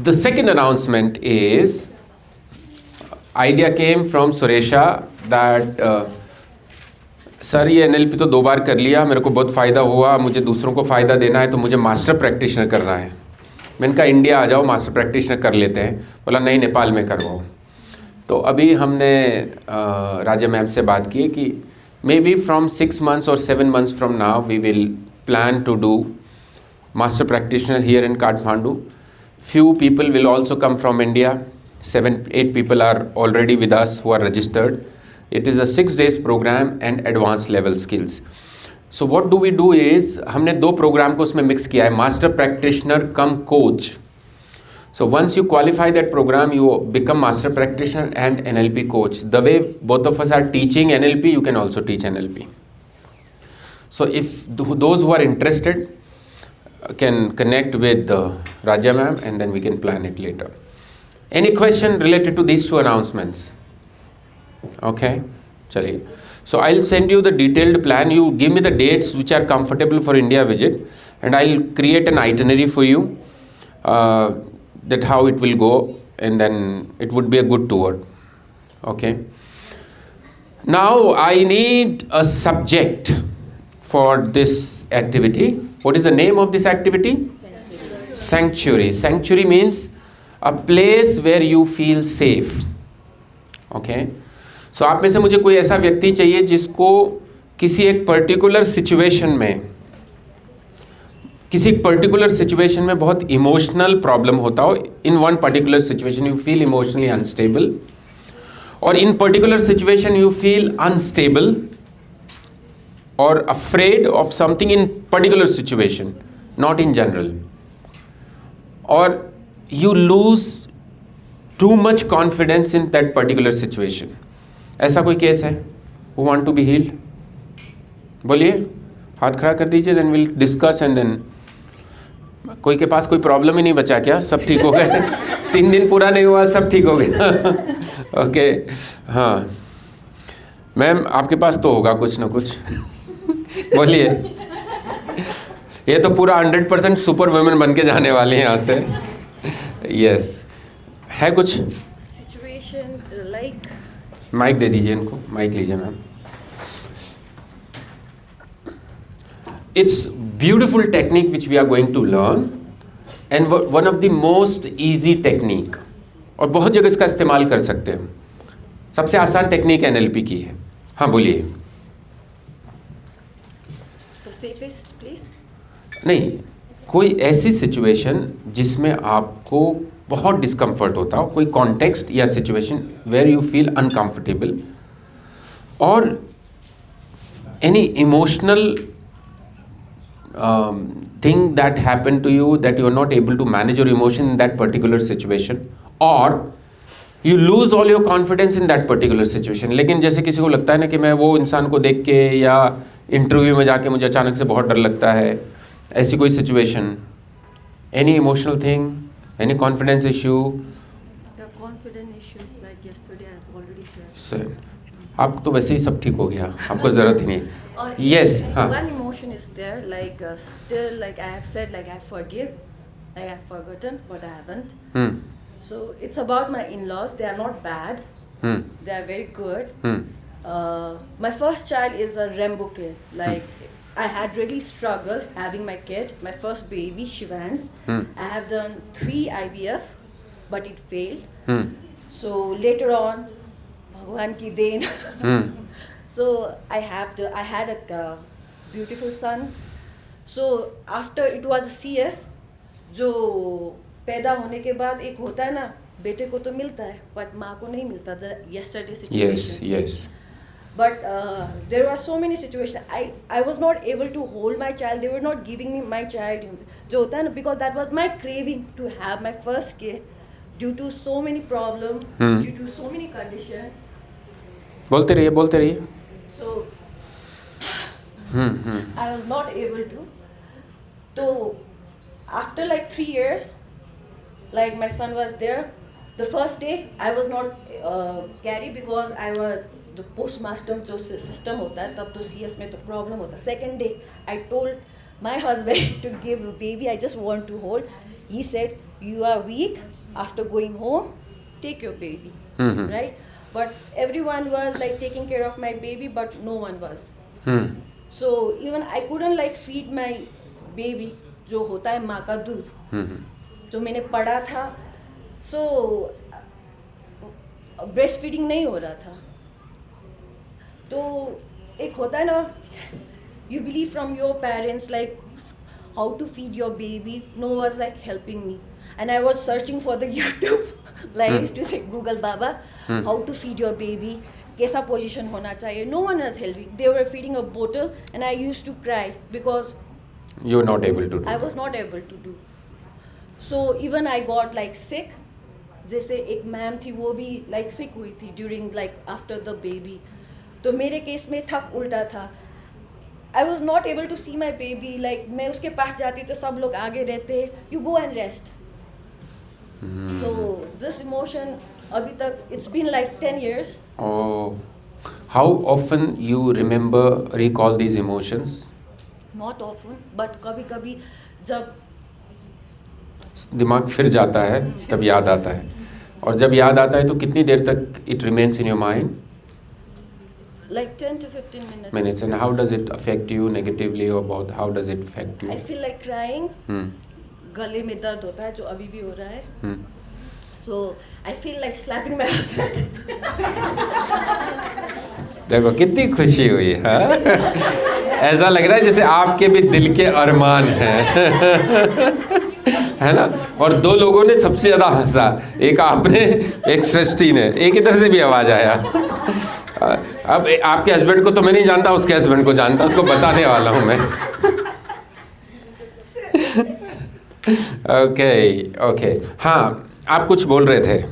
The second announcement is, idea came from Suresha that sir ये NLP तो 2 बार कर लिया, मेरे को बहुत फ़ायदा हुआ, मुझे दूसरों को फ़ायदा देना है, तो मुझे मास्टर प्रैक्टिशनर करना है। मैंने कहा इंडिया आ जाओ, मास्टर प्रैक्टिशनर कर लेते हैं। बोला नहीं, नेपाल में करवाओ। तो अभी हमने राजा मैम से बात की कि may be from 6 months or 7 months from now we will plan to do master practitioner here in Kathmandu. Few people will also come from India. 7-8 people are already with us who are registered. It is a 6 days program and advanced level skills. So what do we do is, हमने 2 programme को उसमें mix किया है, master practitioner come coach. So once you qualify that program, you become master practitioner and NLP coach. The way both of us are teaching NLP, you can also teach NLP. So if those who are interested can connect with Raja ma'am, and then we can plan it later. Any question related to these 2 announcements? Okay, chaliye. So I'll send you the detailed plan. You give me the dates which are comfortable for India visit, and I'll create an itinerary for you, that how it will go, and then it would be a good tour. Okay. Now I need a subject for this activity. What is the name of this activity? Sanctuary. Sanctuary means a place where you feel safe. Okay. So आप में से मुझे कोई ऐसा व्यक्ति चाहिए जिसको किसी एक पर्टिकुलर सिचुएशन में बहुत इमोशनल प्रॉब्लम होता हो. In one particular situation you feel emotionally unstable, और in particular situation you feel unstable or afraid of something in particular situation, not in general, or you lose too much confidence in that particular situation. ऐसा कोई case है? Who want to be healed? बोलिए, हाथ खड़ा कर दीजिए, then we'll discuss and then. कोई के पास कोई प्रॉब्लम ही नहीं बचा क्या? सब ठीक हो गए? 3 दिन पूरा नहीं हुआ, सब ठीक हो गया? ओके, हाँ मैम आपके पास तो होगा कुछ ना कुछ. बोलिए. ये तो पूरा 100% सुपर वुमेन बन के जाने वाले हैं यहाँ से. यस, है कुछ सिचुएशन लाइक. माइक दे दीजिए इनको, माइक लीजिए ma'am. It's beautiful technique which we are going to learn, and one of the most easy technique, और बहुत जगह इसका इस्तेमाल कर सकते हैं. सबसे आसान टेक्निक NLP की है. हाँ बोलिए. Safest please. नहीं, कोई ऐसी सिचुएशन जिसमें आपको बहुत डिस्कम्फर्ट होता हो, कोई कॉन्टेक्स्ट या situation where you feel uncomfortable, और any emotional thing that happen to you that you are not able to manage your emotion in that particular situation, और you lose all your confidence in that particular situation. लेकिन जैसे किसी को लगता है ना कि मैं वो इंसान को देख के या इंटरव्यू में जाके मुझे अचानक से बहुत डर लगता है, ऐसी कोई situation, any emotional thing, any confidence issue. Sir आप तो वैसे ही सब ठीक हो गया, आपको ज़रूरत ही नहीं. यस, हाँ. One emotion is there, like still, like I have said, like I forgive, like I have forgotten, but I haven't. So it's about my in-laws. They are not bad. They are very good. My first child is a Rambo kid. Like I had really struggled having my kid, my first baby, Shivans. I have done 3 IVF, but it failed. So later on, Bhagwan ki deen. So I had a beautiful son. So after it was a CS, जो पैदा होने के बाद एक होता है ना, बेटे को तो मिलता है बट माँ को नहीं मिलता. Yesterday situation. Yes. But there were so many situations. I was not able to hold my child. They were not giving me my child. जो होता है ना, because that was my craving to have my first kid, due to so many problems, due to so many conditions. बोलते रहिए. So I was not able to. So after like 3 years, like my son was there. The first day I was not carry because I was the postmaster जो system होता है, तब तो CS में तो problem होता है. Second day I told my husband to give the baby. I just want to hold. He said you are weak after going home, take your baby, right? But everyone was like taking care of my baby, but no one was. So even I couldn't like feed my baby, जो होता है माँ का दूध, जो मैंने पढ़ा था. So ब्रेस्ट फीडिंग नहीं हो रहा था. तो एक होता है ना, you believe from your parents like how to feed your baby. No was like helping me and I was searching for the YouTube like to say Google बाबा how to feed your baby, कैसा position होना चाहिए. No one was helping. They were feeding a बोतल and I used to cry because you are not able to do. I was not able to do. So even I got like सिक. जैसे एक ma'am थी वो भी like sick हुई थी during like after the baby. तो मेरे case में ठक उल्टा था. I was not able to see my baby. Like मैं उसके पास जाती तो सब लोग आगे रहते, you go and rest. So this emotion अभी तक it's been like 10 years. How often you remember recall these emotions? Not often, but कभी कभी जब दिमाग फिर जाता है तब याद आता है. और जब याद आता है तो कितनी देर तक it remains in your mind? like 10 to 15 minutes. And how does it affect you negatively, or about how does it affect you? I feel like crying. गले में दर्द होता है जो अभी भी हो रहा है. So I feel like slapping my husband. देखो कितनी खुशी हुई है. ऐसा लग रहा है जैसे आपके भी दिल के अरमान हैं. है ना. और दो लोगों ने सबसे ज़्यादा हंसा, एक आपने एक सृष्टि ने. एक इधर से भी आवाज़ आया. अब आपके हस्बैंड को तो मैं नहीं जानता, उसके हस्बैंड को जानता, उसको बताने वाला हूँ मैं. ओके. हाँ, आप कुछ बोल रहे थे.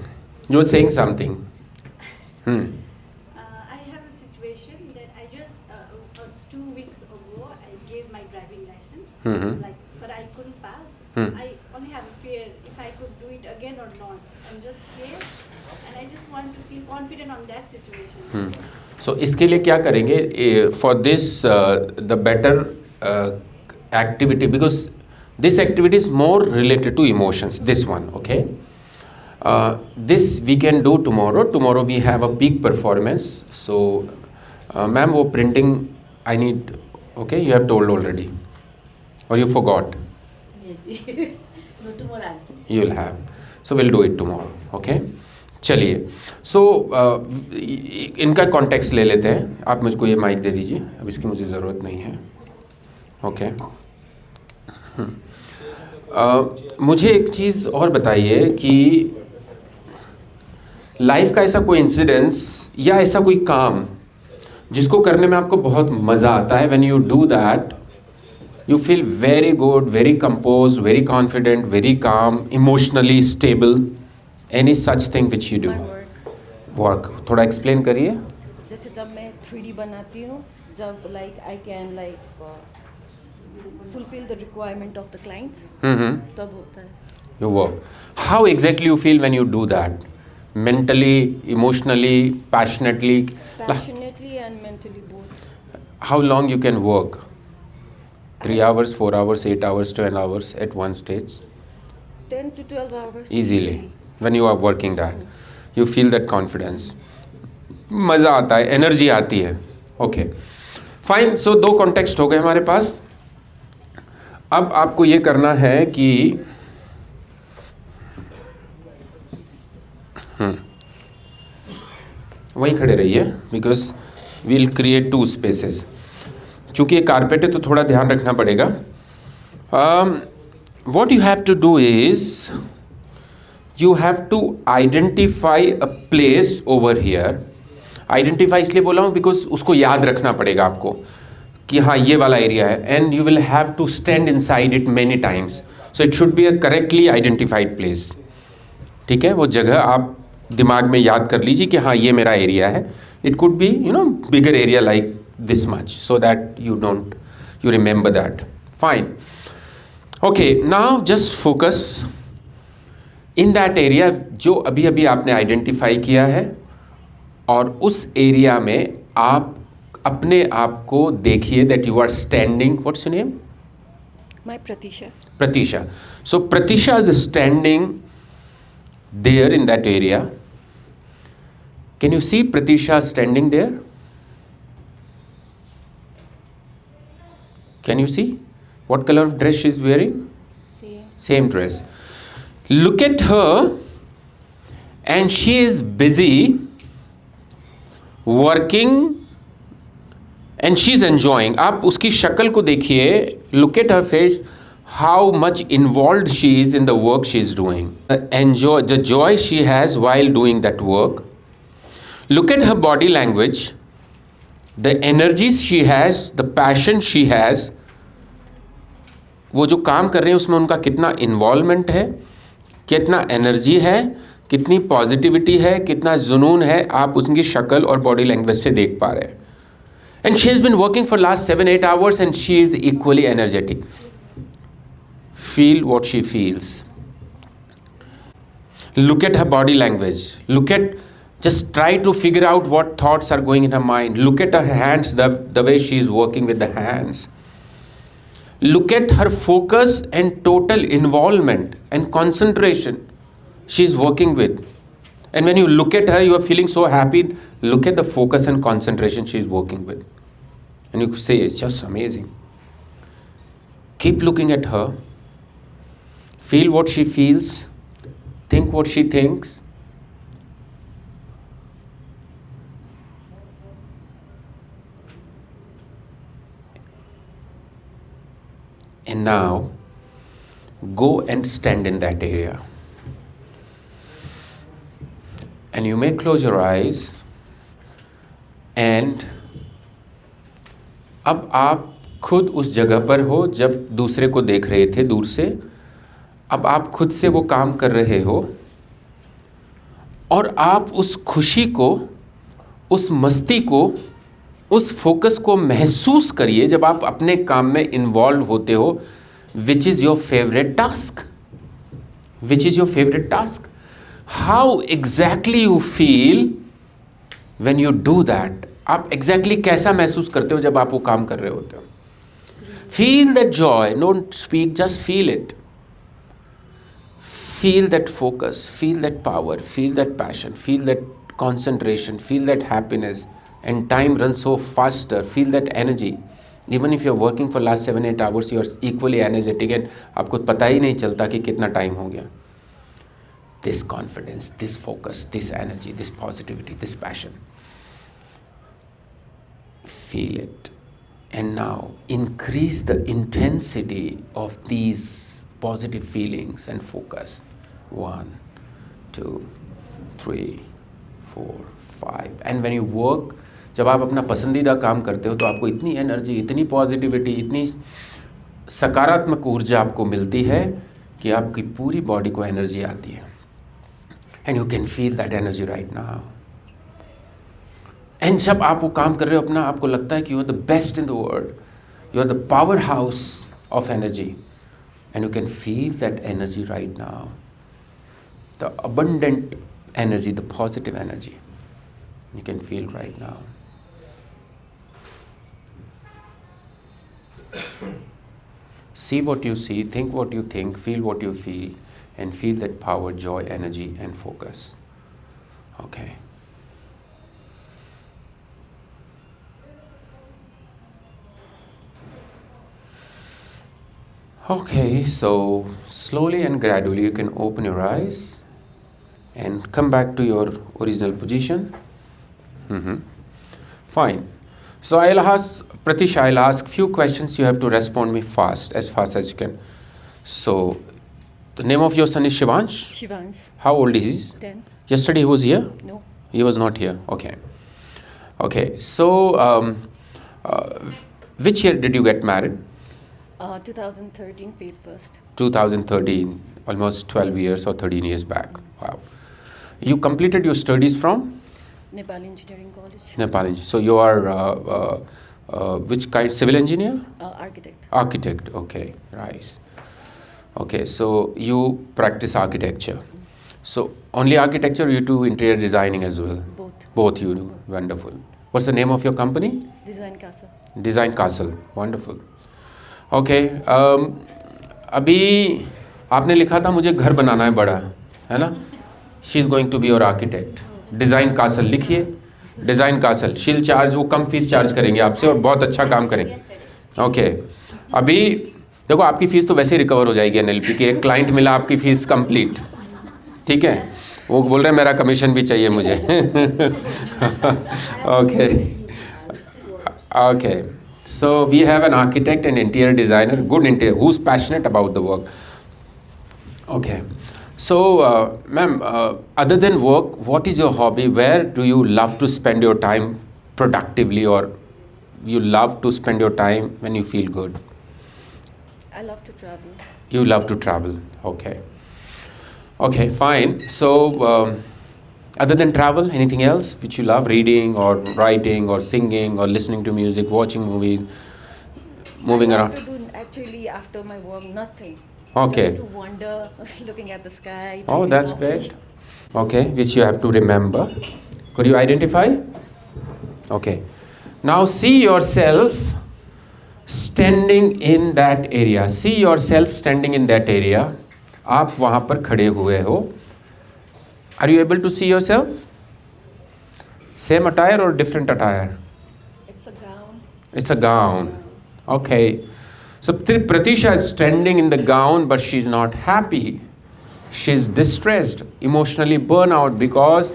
You saying something. I have a situation that I just 2 weeks ago I gave my driving license, but I couldn't pass. I only have a fear if I could do it again or not. I'm just scared, and I just want to feel confident on that situation. So इसके लिए क्या करेंगे? For this the better activity, because this activity is more related to emotions. This one, okay. This we can do tomorrow. Tomorrow we have a peak performance. So, ma'am, वो printing I need. Okay, you have told already, or you forgot. maybe. No, tomorrow. You'll have. So we'll do it tomorrow. Okay. चलिए. So इनका context ले लेते हैं. आप मुझको ये mic दे दीजिए. अब इसकी मुझे ज़रूरत नहीं है. ओके. मुझे एक चीज़ और बताइए कि लाइफ का ऐसा कोई इंसिडेंस या ऐसा कोई काम जिसको करने में आपको बहुत मज़ा आता है. When you do that you feel very good, very composed, very confident, very calm, emotionally stable. Any such thing which you do? My Work. थोड़ा explain करिए. जैसे जब मैं 3D बनाती हूँ, जब like I can like fulfill the requirement of the clients, तब होता है. You work. How exactly you feel when you do that? Mentally, emotionally, passionately? Passionately and mentally both. How long you can work? 3 hours, 4 hours, 8 hours, 10 hours at one stage? 10 to 12 hours. Easily. When you are working that, you feel that confidence. मज़ा आता है, energy आती है. Okay fine. सो 2 context हो गए हमारे पास. अब आपको ये करना है कि वहीं खड़े रहिए, बिकॉज वील क्रिएट 2 स्पेसेस. चूँकि ये कारपेट है तो थोड़ा ध्यान रखना पड़ेगा. What you have to do is you have to identify a place over here. Identify इसलिए बोला हूँ बिकॉज उसको याद रखना पड़ेगा आपको कि हाँ ये वाला एरिया है. And you will have to stand inside it many times. So it should be a correctly identified place. ठीक है, वो जगह आप दिमाग में याद कर लीजिए कि हाँ ये मेरा एरिया है. It could be bigger area like this much, so that you remember that. Fine. Okay, now just focus in that area जो अभी अभी आपने आइडेंटिफाई किया है, और उस एरिया में आप अपने आप को देखिए that you are standing. What's your name? My Pratisha. Pratisha. So Pratisha is standing there in that area. Can you see Pratisha standing there? Can you see? What color of dress she is wearing? Same dress. Look at her, and she is busy working and she is enjoying. आप उसकी शक्ल को देखिए. Look at her face, how much involved she is in the work she is doing. Enjoy the joy she has while doing that work. Look at her body language, the energy she has, the passion she has. वो जो काम कर रहे हैं उसमें उनका कितना involvement है, कितना एनर्जी है, कितनी पॉजिटिविटी है, कितना जुनून है, आप उसकी शक्ल और बॉडी लैंग्वेज से देख पा रहे हैं. And she has been working for last 7-8 hours and she is equally energetic. Feel what she feels. Look at her body language. Just try to figure out what thoughts are going in her mind. Look at her hands, the way she is working with the hands. Look at her focus and total involvement and concentration she is working with. And when you look at her, you are feeling so happy. Look at the focus and concentration she is working with. And you say, it's just amazing. Keep looking at her. Feel what she feels. Think what she thinks. And now, go and stand in that area. And you may close your eyes. And अब आप खुद उस जगह पर हो जब दूसरे को देख रहे थे दूर से. अब आप खुद से वो काम कर रहे हो और आप उस खुशी को, उस मस्ती को, उस फोकस को महसूस करिए जब आप अपने काम में इन्वॉल्व होते हो. Which is your favourite task? Which is your favourite task? How exactly you feel when you do that? आप एग्जैक्टली कैसा महसूस करते हो जब आप वो काम कर रहे होते हो? Feel that Joy. Don't speak, just feel it. Feel that focus, feel that power, feel that passion, feel that concentration, feel that happiness, and time runs so faster. Feel that energy. Even if you're working for last 7-8 hours, you are equally energetic and आपको पता ही नहीं चलता कि कितना time हो गया. This confidence, this focus, this energy, this positivity, this passion. Feel it. And now increase the intensity of these positive feelings and focus. 1, 2, 3, 4, 5. And when you work, जब आप अपना पसंदीदा काम करते हो तो आपको इतनी एनर्जी, इतनी पॉजिटिविटी, इतनी सकारात्मक ऊर्जा आपको मिलती है कि आपकी पूरी बॉडी को एनर्जी आती है. And you can feel that energy right now. And जब आप वो काम कर रहे हो अपना, आपको लगता है कि you are the best in the world, you are the powerhouse of energy. And you can feel that energy right now. The abundant energy, the positive energy. You can feel right now. See what you see, think what you think, feel what you feel, and feel that power, joy, energy, and focus. Okay. Okay, so slowly and gradually you can open your eyes and come back to your original position. Fine. So I'll ask Pratisha, I'll ask few questions. You have to respond me fast as you can. So the name of your son is Shivansh? Shivansh. How old is he? 10. Yesterday he was here? No. He was not here. Okay. Okay. So which year did you get married? 2013, Faith First. 2013, almost 12 years or 13 years back. Wow. You completed your studies from? Nepal Engineering College. Nepal. So you are which kind? Civil engineer? Architect. Architect. Okay. Nice. Okay. So you practice architecture. So only architecture, or you do interior designing as well? Both. Both you do. Wonderful. What's the name of your company? Design Castle. Design Castle. Wonderful. Okay अभी आपने लिखा था मुझे घर बनाना है बड़ा, है ना? She is going to be your architect. Design castle लिखिए, डिज़ाइन कासल. शील चार्ज, वो कम फीस चार्ज करेंगे आपसे और बहुत अच्छा काम करेंगे. ओके अभी देखो आपकी फ़ीस तो वैसे ही रिकवर हो जाएगी NLP की. एक क्लाइंट मिला, आपकी फ़ीस कंप्लीट. ठीक है, वो बोल रहे हैं मेरा कमीशन भी चाहिए मुझे. Okay okay so we have an architect and interior designer, good interior, who's passionate about the work. Okay, so ma'am, other than work, what is your hobby? Where do you love to spend your time productively, or you love to spend your time when you feel good? I love to travel. You love to travel. Okay, okay, fine. So other than travel, anything else which you love? Reading or writing or singing or listening to music, watching movies, moving I love around? to do actually after my work nothing. Okay. Just to wander, looking at the sky. Oh, drinking that's coffee. great. Okay, which you have to remember. Could you identify? Okay. Now see yourself standing in that area. See yourself standing in that area. आप वहाँ पर खड़े हुए हो. Are you able to see yourself? Same attire or different attire? It's a gown. It's a gown. Okay. So Pratisha is standing in the gown, but she's not happy. She's distressed, emotionally burnt out because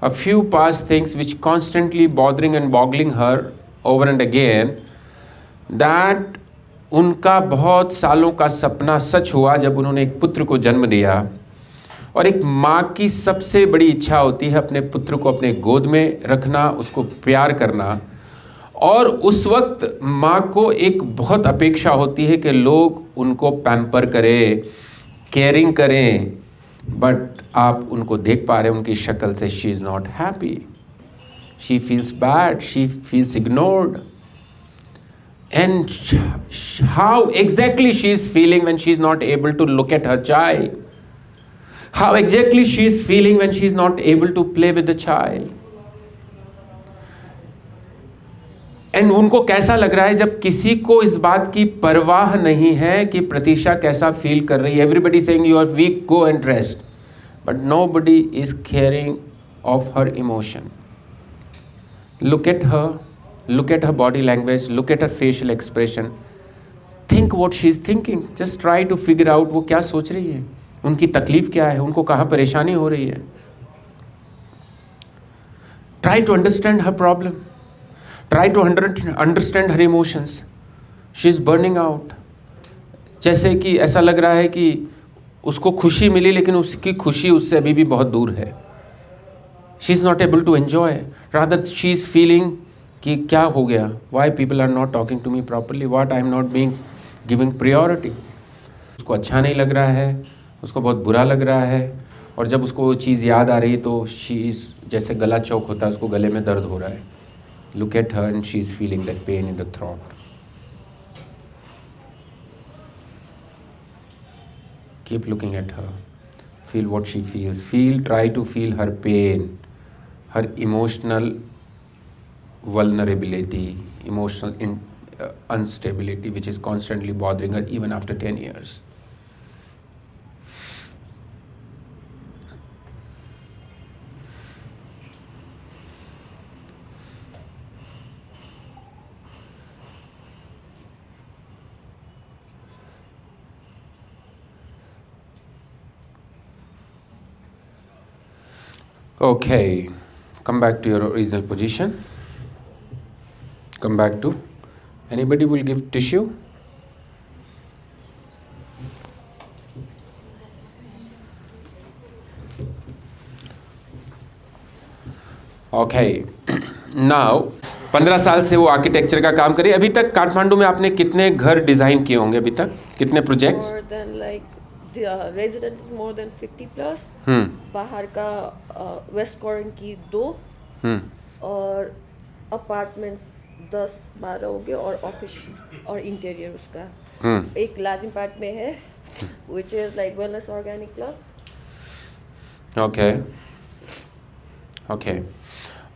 a few past things which constantly bothering and boggling her over and again, that उनका बहुत सालों का सपना सच हुआ जब उन्होंने एक पुत्र को जन्म दिया. और एक माँ की सबसे बड़ी इच्छा होती है अपने पुत्र को अपने गोद में रखना, उसको प्यार करना. और उस वक्त माँ को एक बहुत अपेक्षा होती है कि लोग उनको पैम्पर करें, केयरिंग करें. बट आप उनको देख पा रहे हैं उनकी शक्ल से, she is not happy. She feels bad, she feels ignored. And how exactly she is feeling when she is not able to look at her child. How exactly she is feeling when she is not able to play with the child. And उनको कैसा लग रहा है जब किसी को इस बात की परवाह नहीं है कि प्रतीक्षा कैसा फील कर रही है. Everybody saying you are weak, go and rest. But nobody is caring of her emotion. Look at her, look at her body language, look at her facial expression. Think what she is thinking. Just try to figure out वो क्या सोच रही है, उनकी तकलीफ क्या है, उनको कहाँ परेशानी हो रही है. Try to understand her problem. Try to understand her emotions. She is burning out. जैसे कि ऐसा लग रहा है कि उसको खुशी मिली लेकिन उसकी खुशी उससे अभी भी बहुत दूर है. She is not able to enjoy. Rather she is feeling कि क्या हो गया, why people are not talking to me properly, what I am not being giving priority. उसको अच्छा नहीं लग रहा है, उसको बहुत बुरा लग रहा है. और जब उसको वो चीज़ याद आ रही है तो शी इज़, जैसे गला चौक होता है, उसको गले में दर्द हो रहा है. Look at her and she is feeling that pain in the throat. Keep looking at her, feel what she feels. Try to feel her pain, her emotional vulnerability, emotional instability which is constantly bothering her even after 10 years. Okay, come back to your original position. Come back to, anybody will give tissue? Okay, now 15 साल से वो architecture का काम करे. अभी तक काठमांडू में आपने कितने घर डिज़ाइन किए होंगे अभी तक, कितने projects? More than like the residence is more than 50 plus. बाहर का वेस्ट कॉर्न की 2 और अपार्टमेंट 10-12 हो गए और ऑफिस और इंटीरियर उसका. एक लाजिम पार्ट में है which is like wellness organic club. Okay okay.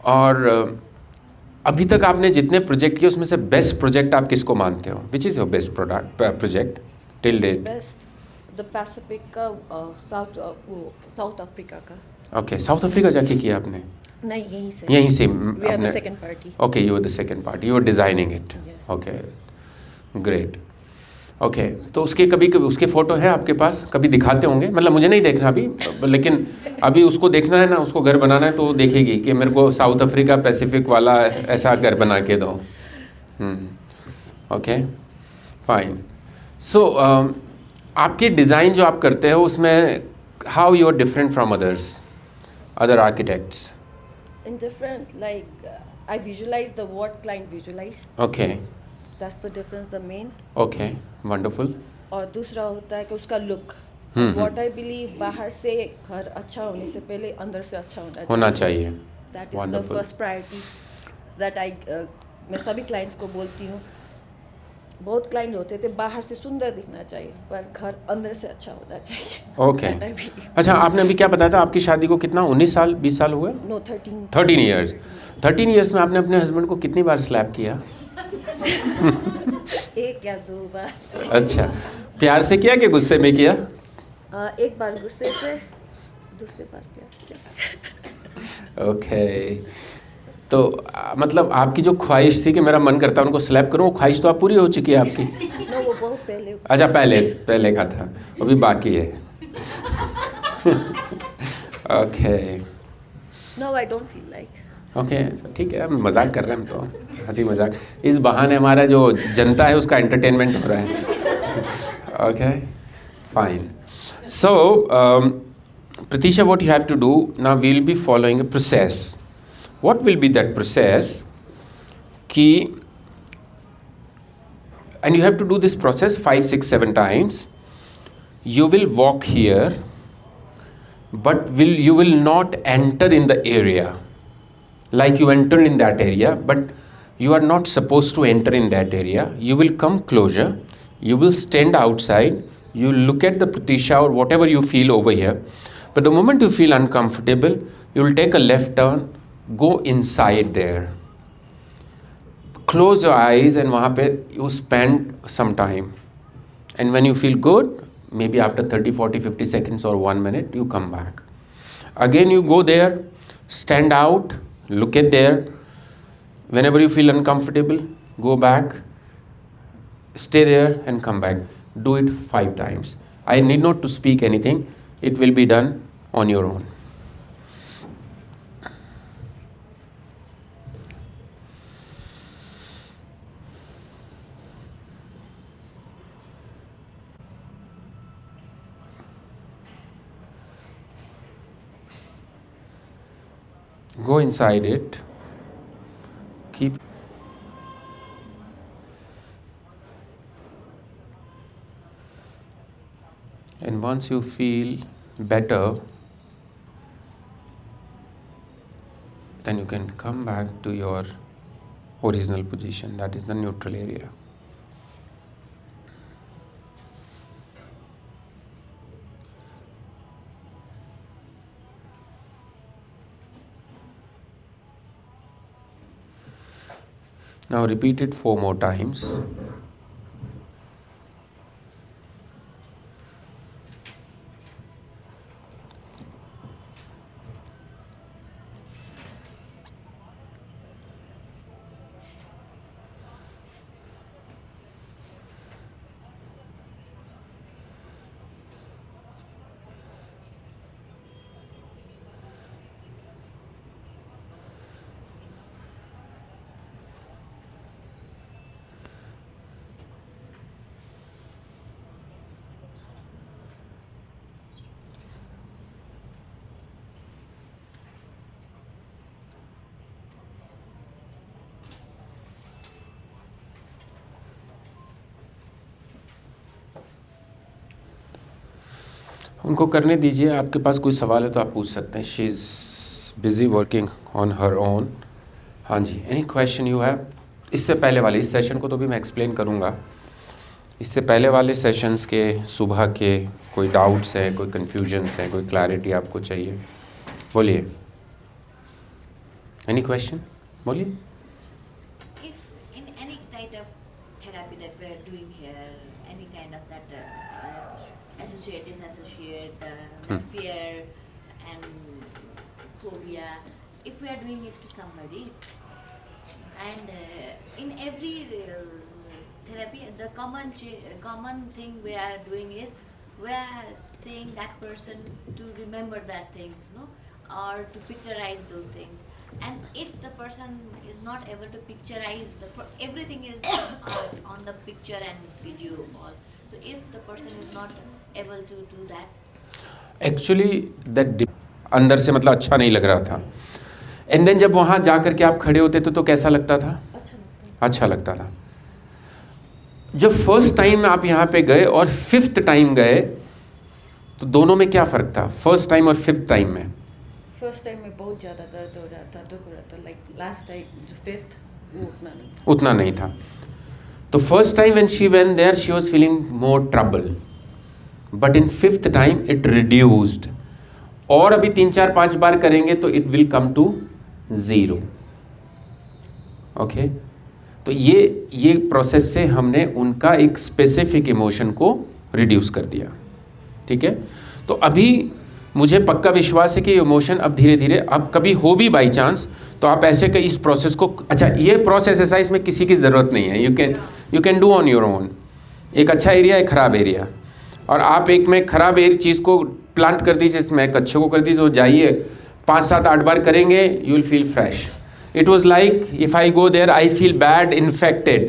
और अभी तक आपने जितने प्रोजेक्ट किए उसमें से बेस्ट प्रोजेक्ट आप किसको मानते हो? Which is your best project till date? Best the pacific का, साउथ अफ्रीका का। ओके, साउथ अफ्रीका जाके किया आपने? नहीं, यहीं से। यहीं से We are the second party. Okay, you are the second party, you are designing it. Yes. Okay, great. Okay, तो उसके कभी कभी उसके फ़ोटो हैं आपके पास? कभी दिखाते होंगे, मतलब मुझे नहीं देखना अभी, लेकिन अभी उसको देखना है ना, उसको घर बनाना है, तो वो देखेगी कि मेरे को साउथ अफ्रीका पैसिफिक वाला ऐसा घर बना के दो। Okay, fine. सो आपके डिज़ाइन जो आप करते हो उसमें how you are different from other architects? In different, like I visualize the what client visualize. Okay, That's the difference, the main. Okay, wonderful. और दूसरा होता है कि उसका लुक। What I believe, बाहर से घर अच्छा होने से पहले अंदर से अच्छा होना चाहिए। That is the Wonderful. first priority that मैं सभी क्लाइंट्स को बोलती हूँ। बहुत क्लाइंट होते थे बाहर से सुंदर दिखना चाहिए पर घर अंदर से अच्छा होना चाहिए। Okay, That I believe. अच्छा, आपने अभी क्या बताया था आपकी शादी को कितना 19 साल 20 साल हुए? No, 13. 13 ईयर्स। 13 ईयर्स में आपने अपने हस्बैंड को कितनी बार स्लैप किया? एक या दो बार। अच्छा, प्यार से किया कि गुस्से में किया? एक बार गुस्से से, दूसरे बार प्यार से। ओके, तो मतलब आपकी जो ख्वाहिश थी कि मेरा मन करता है उनको स्लैप करूं, वो ख्वाहिश तो आप पूरी हो चुकी है आपकी? No, वो बहुत पहले। अच्छा, पहले का था, अभी बाकी है। Okay No, I don't feel like. Okay, ठीक है, हम मजाक कर रहे हैं, हम तो हंसी मजाक, इस बहाने हमारा जो जनता है उसका एंटरटेनमेंट हो रहा है। Okay, fine. So Pratisha, what you have to do now, we'll be following a process. What will be that process? And you have to do this process 5, 6, 7 times. You will walk here, but you will not enter in the area like you entered in that area, but you are not supposed to enter in that area. You will come closer, you will stand outside, you look at the Pratisha or whatever you feel over here, but the moment you feel uncomfortable, you will take a left turn, go inside there, close your eyes, and वहाँ पे you spend some time, and when you feel good, maybe after 30, 40, 50 seconds or 1 minute, you come back. Again you go there, stand out, look at there. Whenever you feel uncomfortable, go back, stay there and come back. Do it 5 times. I need not to speak anything. It will be done on your own. Go inside it. Keep. And once you feel better, then you can come back to your original position, that is the neutral area. Now repeat it 4 more times. उनको करने दीजिए, आपके पास कोई सवाल है तो आप पूछ सकते हैं. She is busy working on her own. हाँ जी, एनी क्वेश्चन यू हैव? इससे पहले वाले इस सेशन को तो भी मैं एक्सप्लेन करूँगा. इससे पहले वाले सेशंस के सुबह के कोई डाउट्स हैं, कोई कन्फ्यूजन्स हैं, कोई क्लैरिटी आपको चाहिए, बोलिए. एनी क्वेश्चन, बोलिए. we are doing here, any kind of that associate, disassociate, fear and phobia, if we are doing it to somebody, and in every therapy, the common thing we are doing is we are saying that person to remember that things, no, or to picturize those things. And if the person is not able to picturize, everything is on the picture and video all. So if the person is not able to do that, actually that अंदर से मतलब अच्छा नहीं लग रहा था. And then जब वहाँ जा कर के आप खड़े होते थे तो कैसा लगता था? अच्छा लगता था. जब फर्स्ट टाइम आप यहाँ पे गए और फिफ्थ टाइम गए तो दोनों में क्या फ़र्क था, फर्स्ट टाइम और फिफ्थ टाइम में? फर्स्ट टाइम में बहुत ज़्यादा दर्द हो रहा था, दुख हो रहा था. लाइक लास्ट टाइम जो फिफ्थ, वो उतना नहीं था. तो first time when she went there she was feeling more trouble, but in fifth time it reduced. और अभी 3-4-5 बार करेंगे तो it will come to 0. Okay, तो ये प्रोसेस से हमने उनका एक स्पेसिफिक इमोशन को रिड्यूस कर दिया. ठीक है, तो अभी मुझे पक्का विश्वास है कि इमोशन अब धीरे धीरे, अब कभी हो भी बाई चांस तो आप ऐसे के इस प्रोसेस को, अच्छा ये प्रोसेस ऐसा, इसमें किसी की ज़रूरत नहीं है. You can do on your own. एक अच्छा एरिया, एक ख़राब एरिया, और आप एक में ख़राब चीज़ को प्लांट कर दीजिए, इसमें एक अच्छे को कर दीजिए. तो जाइए 5-7-8 बार करेंगे, you will feel fresh. It was like if I go there, I feel bad, infected.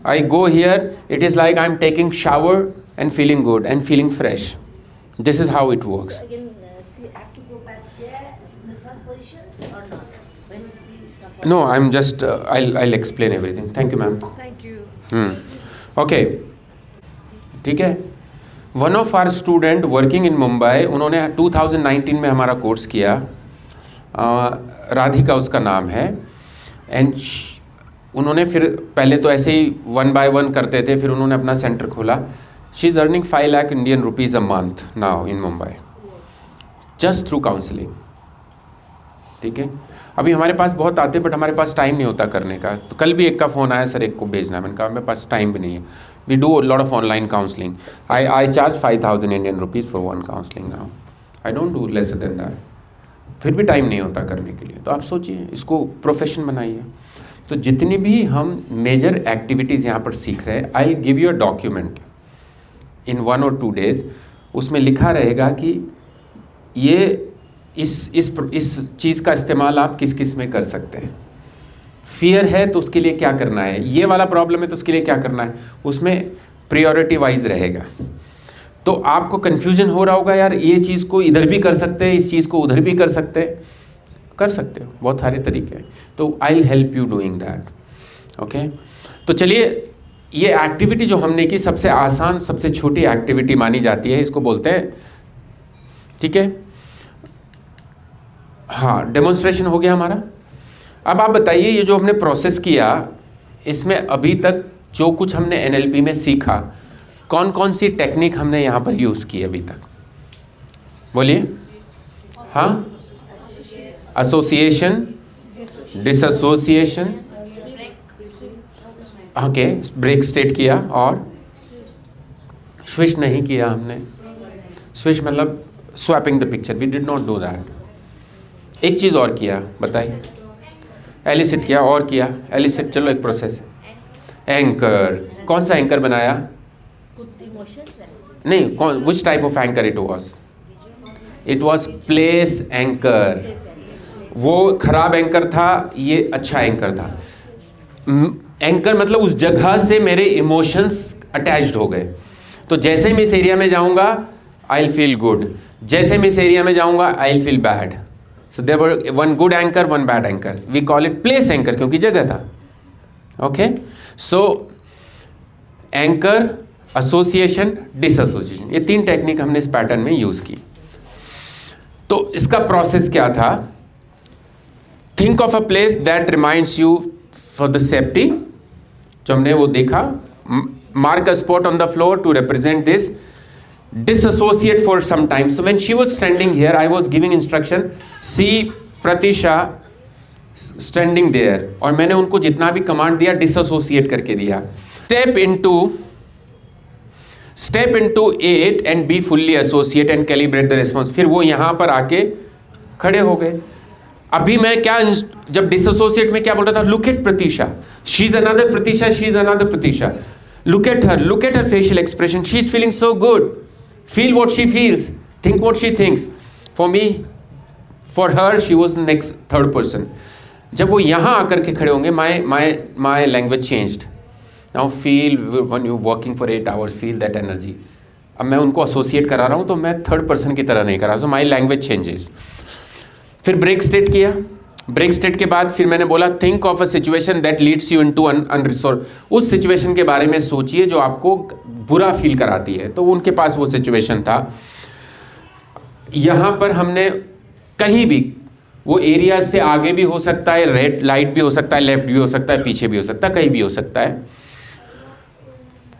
I go here, it is like I'm taking shower and feeling good and feeling fresh. This is how it works. So again, she have to go back there in the first positions or not? When she suffers? No, I'm just, I'll explain everything. Thank you, ma'am. Thank you. Okay. ठीक है. One of our student working in Mumbai, उन्होंने 2019 में हमारा course किया. राधिका उसका नाम है. And उन्होंने फिर पहले तो ऐसे ही 1 by 1 करते थे, फिर उन्होंने अपना सेंटर खोला. She is earning 5 lakh Indian rupees a month now in Mumbai, just through counselling. ठीक है, अभी हमारे पास बहुत आते बट हमारे पास टाइम नहीं होता करने का. तो कल भी एक का फ़ोन आया, सर एक को भेजना है. मैंने कहा मेरे पास टाइम भी नहीं है. We do lot of online counselling. I charge 5,000 Indian rupees for 1 counselling now. I don't do lesser than that. फिर भी टाइम नहीं होता करने के लिए. तो आप सोचिए, इसको प्रोफेशन बनाइए. तो जितनी भी हम मेजर एक्टिविटीज़ यहाँ पर सीख रहे हैं, I give you a document in 1 or 2 days. उसमें लिखा रहेगा कि ये इस चीज़ का इस्तेमाल आप किस किस में कर सकते हैं. फियर है तो उसके लिए क्या करना है, ये वाला प्रॉब्लम है तो उसके लिए क्या करना है, उसमें प्रायोरिटी वाइज रहेगा. तो आपको कन्फ्यूजन हो रहा होगा, यार ये चीज़ को इधर भी कर सकते हैं, इस चीज़ को उधर भी कर सकते हो. बहुत सारे तरीके हैं. तो I will help you doing that. Okay, तो चलिए, ये एक्टिविटी जो हमने की सबसे आसान, सबसे छोटी एक्टिविटी मानी जाती है, इसको बोलते हैं. ठीक है, हाँ, डेमोन्स्ट्रेशन हो गया हमारा. अब आप बताइए, ये जो हमने प्रोसेस किया, इसमें अभी तक जो कुछ हमने NLP में सीखा, कौन कौन सी टेक्निक हमने यहाँ पर यूज़ की अभी तक, बोलिए. हाँ, association, disassociation, okay, break state किया, और स्विच नहीं किया हमने. स्विच मतलब swapping the picture, we did not do that. एक चीज़ और किया, बताइए. एलिसिट किया, और किया एलिसिट. चलो, एक प्रोसेस है. एंकर, कौन सा एंकर बनाया? नहीं, कौन, which type of anchor it was? It was place anchor. वो खराब एंकर था, ये अच्छा एंकर था. एंकर मतलब उस जगह से मेरे इमोशंस अटैच्ड हो गए. तो जैसे मैं इस एरिया में जाऊंगा आई विल फील गुड, जैसे मैं इस एरिया में जाऊंगा I will feel bad. So there were 1 good anchor, 1 bad anchor. We call it place anchor, क्योंकि जगह था. Okay, so anchor, association, disassociation, ये 3 टेक्निक हमने इस पैटर्न में यूज़ की. तो इसका प्रोसेस क्या था? Think of a place that reminds you for the safety. जो हमने वो देखा, mark a spot on the floor to represent this. Disassociate for some time. So when she was standing here, I was giving instruction, see Pratisha standing there, और मैंने उनको जितना भी command दिया डिसएसोसिएट करके दिया. Step into step into it and be fully associate and calibrate the response. फिर वो यहाँ पर आके खड़े हो गए। अभी मैं क्या, जब डिसोसिएट में क्या बोल रहा था, look at Pratisha, she is another Pratisha, she is another Pratisha, look at her facial expression, she is feeling so good, feel what she feels, think what she thinks. For me, for her, she was next third person. जब वो यहाँ आकर के खड़े होंगे, my language changed. Now feel when you working for 8 hours, feel that energy. अब मैं उनको एसोसिएट करा रहा हूँ तो मैं थर्ड पर्सन की तरह नहीं करा, सो माई लैंग्वेज चेंजेस। फिर ब्रेक स्टेट किया। ब्रेक स्टेट के बाद फिर मैंने बोला think of a situation that leads you into unresource. उस सिचुएशन के बारे में सोचिए जो आपको बुरा फील कराती है। तो उनके पास वो सिचुएशन था। यहाँ पर हमने कहीं भी, वो एरिया से आगे भी हो सकता है, रेड लाइट भी हो सकता है, लेफ्ट भी हो सकता है, पीछे भी हो सकता है, कहीं भी हो सकता है।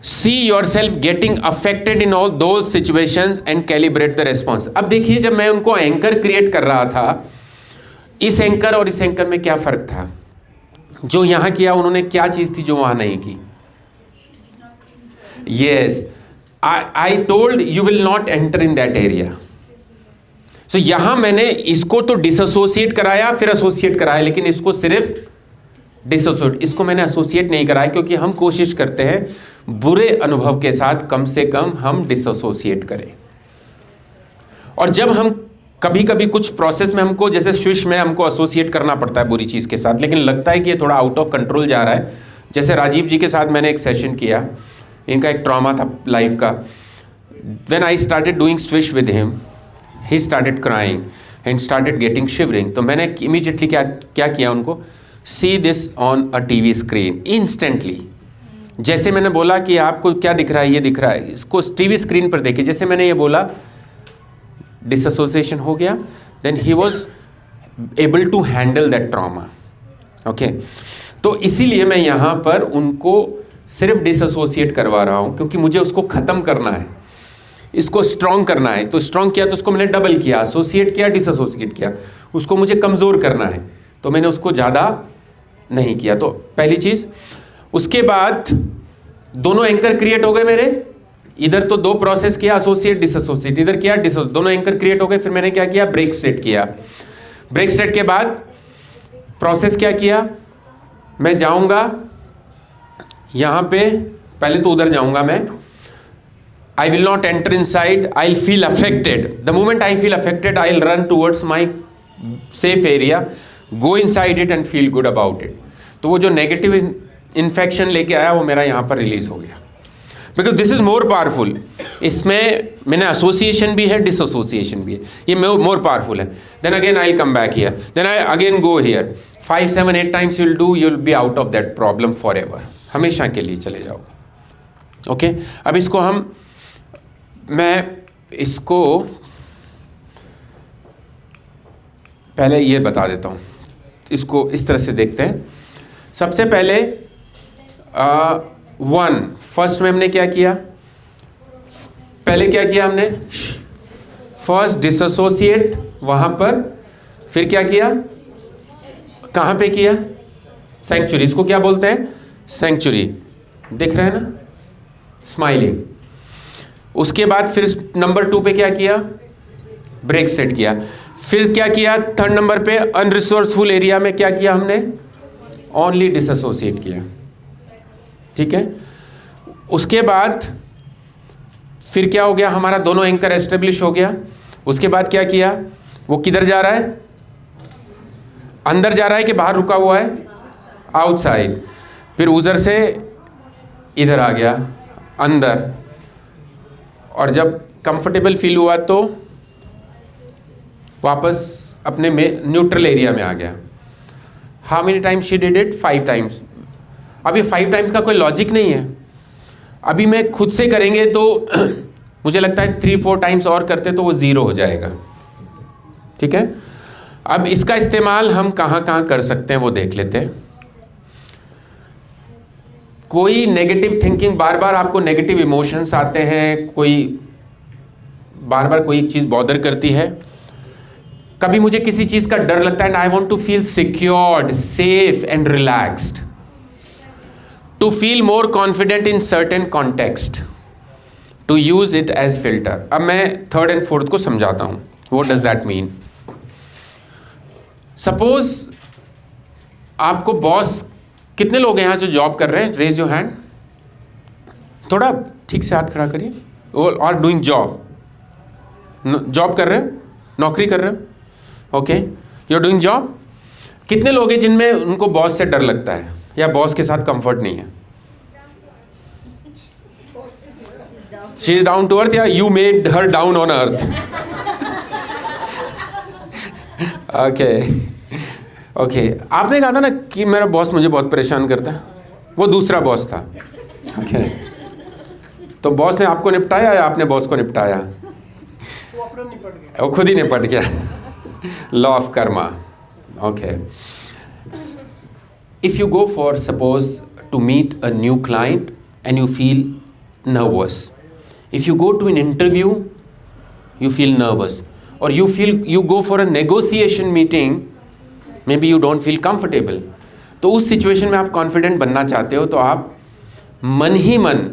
See your self getting affected in all those situations and calibrate the response. अब देखिए, जब मैं उनको एंकर क्रिएट कर रहा था, इस एंकर और इस एंकर में क्या फर्क था? जो यहां किया उन्होंने क्या चीज थी जो वहां नहीं की? Yes, I told you will not enter in that area. सो यहां मैंने इसको तो डिसोसिएट कराया, फिर एसोसिएट कराया, लेकिन इसको सिर्फ डिसोसिएट, इसको मैंने एसोसिएट नहीं कराया, क्योंकि हम कोशिश करते हैं बुरे अनुभव के साथ कम से कम हम डिसोसिएट करें। और जब हम कभी कभी कुछ प्रोसेस में हमको, जैसे स्विच में हमको एसोसिएट करना पड़ता है बुरी चीज़ के साथ, लेकिन लगता है कि ये थोड़ा आउट ऑफ कंट्रोल जा रहा है। जैसे राजीव जी के साथ मैंने एक सेशन किया, इनका एक ट्रॉमा था लाइफ का। When I started doing switch with him, he started crying and started getting shivering. तो मैंने इमीडिएटली क्या किया उनको, see this on a TV screen instantly. जैसे मैंने बोला कि आपको क्या दिख रहा है, ये दिख रहा है, इसको टीवी स्क्रीन पर देखिए, जैसे मैंने ये बोला, डिसएसोसिएशन हो गया। Then he was able to handle that trauma. Okay, तो इसीलिए मैं यहाँ पर उनको सिर्फ डिसएसोसिएट करवा रहा हूँ, क्योंकि मुझे उसको ख़त्म करना है, इसको स्ट्रॉन्ग करना है। तो स्ट्रॉन्ग किया तो उसको मैंने डबल किया, एसोसिएट किया, डिसएसोसिएट किया। उसको मुझे कमज़ोर करना है तो मैंने उसको ज़्यादा नहीं किया। तो पहली चीज़। उसके बाद दोनों एंकर क्रिएट हो गए मेरे। इधर तो 2 प्रोसेस किया, एसोसिएट डिसएसोसिएट, इधर किया दोनों एंकर क्रिएट हो गए। फिर मैंने क्या किया, ब्रेक स्टेट किया। ब्रेक स्टेट के बाद प्रोसेस क्या किया, मैं जाऊंगा यहाँ पे, पहले तो उधर जाऊंगा मैं, I will not enter inside, I'll feel affected. The moment I feel affected, I'll run towards my safe area, go inside it and feel good about it. तो वो जो नेगेटिव इन्फेक्शन लेके आया वो मेरा यहाँ पर रिलीज हो गया, because this is more powerful. इसमें मैंने एसोसिएशन भी है, डिसोसिएशन भी है, ये मोर पावरफुल है। Then again I come back here, then I again go here, 5, 7, 8 times you will be out of that problem forever, हमेशा के लिए चले जाओगे। ओके, अब इसको मैं इसको पहले ये बता देता हूँ, इसको इस तरह से देखते हैं। सबसे पहले फर्स्ट में हमने क्या किया, पहले क्या किया हमने, फर्स्ट डिसोसिएट वहाँ पर, फिर क्या किया, कहाँ पे किया, सेंचुरी, इसको क्या बोलते हैं, सेंचुरी, दिख रहा है ना, स्माइलिंग। उसके बाद फिर नंबर 2 पे क्या किया, ब्रेक सेट किया। फिर क्या किया, थर्ड नंबर पे अनरिसोर्सफुल एरिया में क्या किया हमने, ओनली डिसएसोसिएट किया। ठीक है, उसके बाद फिर क्या हो गया, हमारा दोनों एंकर एस्टेब्लिश हो गया। उसके बाद क्या किया, वो किधर जा रहा है, अंदर जा रहा है कि बाहर रुका हुआ है, आउटसाइड। फिर उधर से इधर आ गया अंदर, और जब कंफर्टेबल फील हुआ तो वापस अपने में न्यूट्रल एरिया में आ गया। How many times she did it, 5 times. अब ये 5 टाइम्स का कोई लॉजिक नहीं है। अभी मैं खुद से करेंगे तो मुझे लगता है 3-4 टाइम्स और करते तो वो 0 हो जाएगा। ठीक है, अब इसका इस्तेमाल हम कहाँ कहाँ कर सकते हैं वो देख लेते हैं। कोई नेगेटिव थिंकिंग, बार बार आपको नेगेटिव इमोशंस आते हैं, कोई बार बार कोई एक चीज़ बॉदर करती है, कभी मुझे किसी चीज़ का डर लगता है, and I want to feel secured, safe and relaxed, to feel more confident in certain context, to use it as filter. अब मैं थर्ड एंड फोर्थ को समझाता हूँ। What does that mean? Suppose आपको बॉस, कितने लोग हैं यहाँ जो जॉब कर रहे हैं? Raise your hand. थोड़ा ठीक से हाथ खड़ा करिए। और डूइंग जॉब, जॉब कर रहे हो, नौकरी कर रहे हो, okay, you are doing job. कितने लोग हैं जिनमें उनको बॉस से डर लगता है या बॉस के साथ कंफर्ट नहीं है? She is down to earth या you made her down on earth? Okay okay, आपने कहा था ना कि मेरा बॉस मुझे बहुत परेशान करता है, वो दूसरा बॉस था। ओके, तो बॉस ने आपको निपटाया या आपने बॉस को निपटाया? वो अपना निपट गया, वो खुद ही निपट गया। Law of karma. Okay, if you go for suppose to meet a new client and you feel nervous, if you go to an interview you feel nervous, or you go for a negotiation meeting, maybe you don't feel comfortable, तो उस situation में आप confident बनना चाहते हो तो आप मन ही मन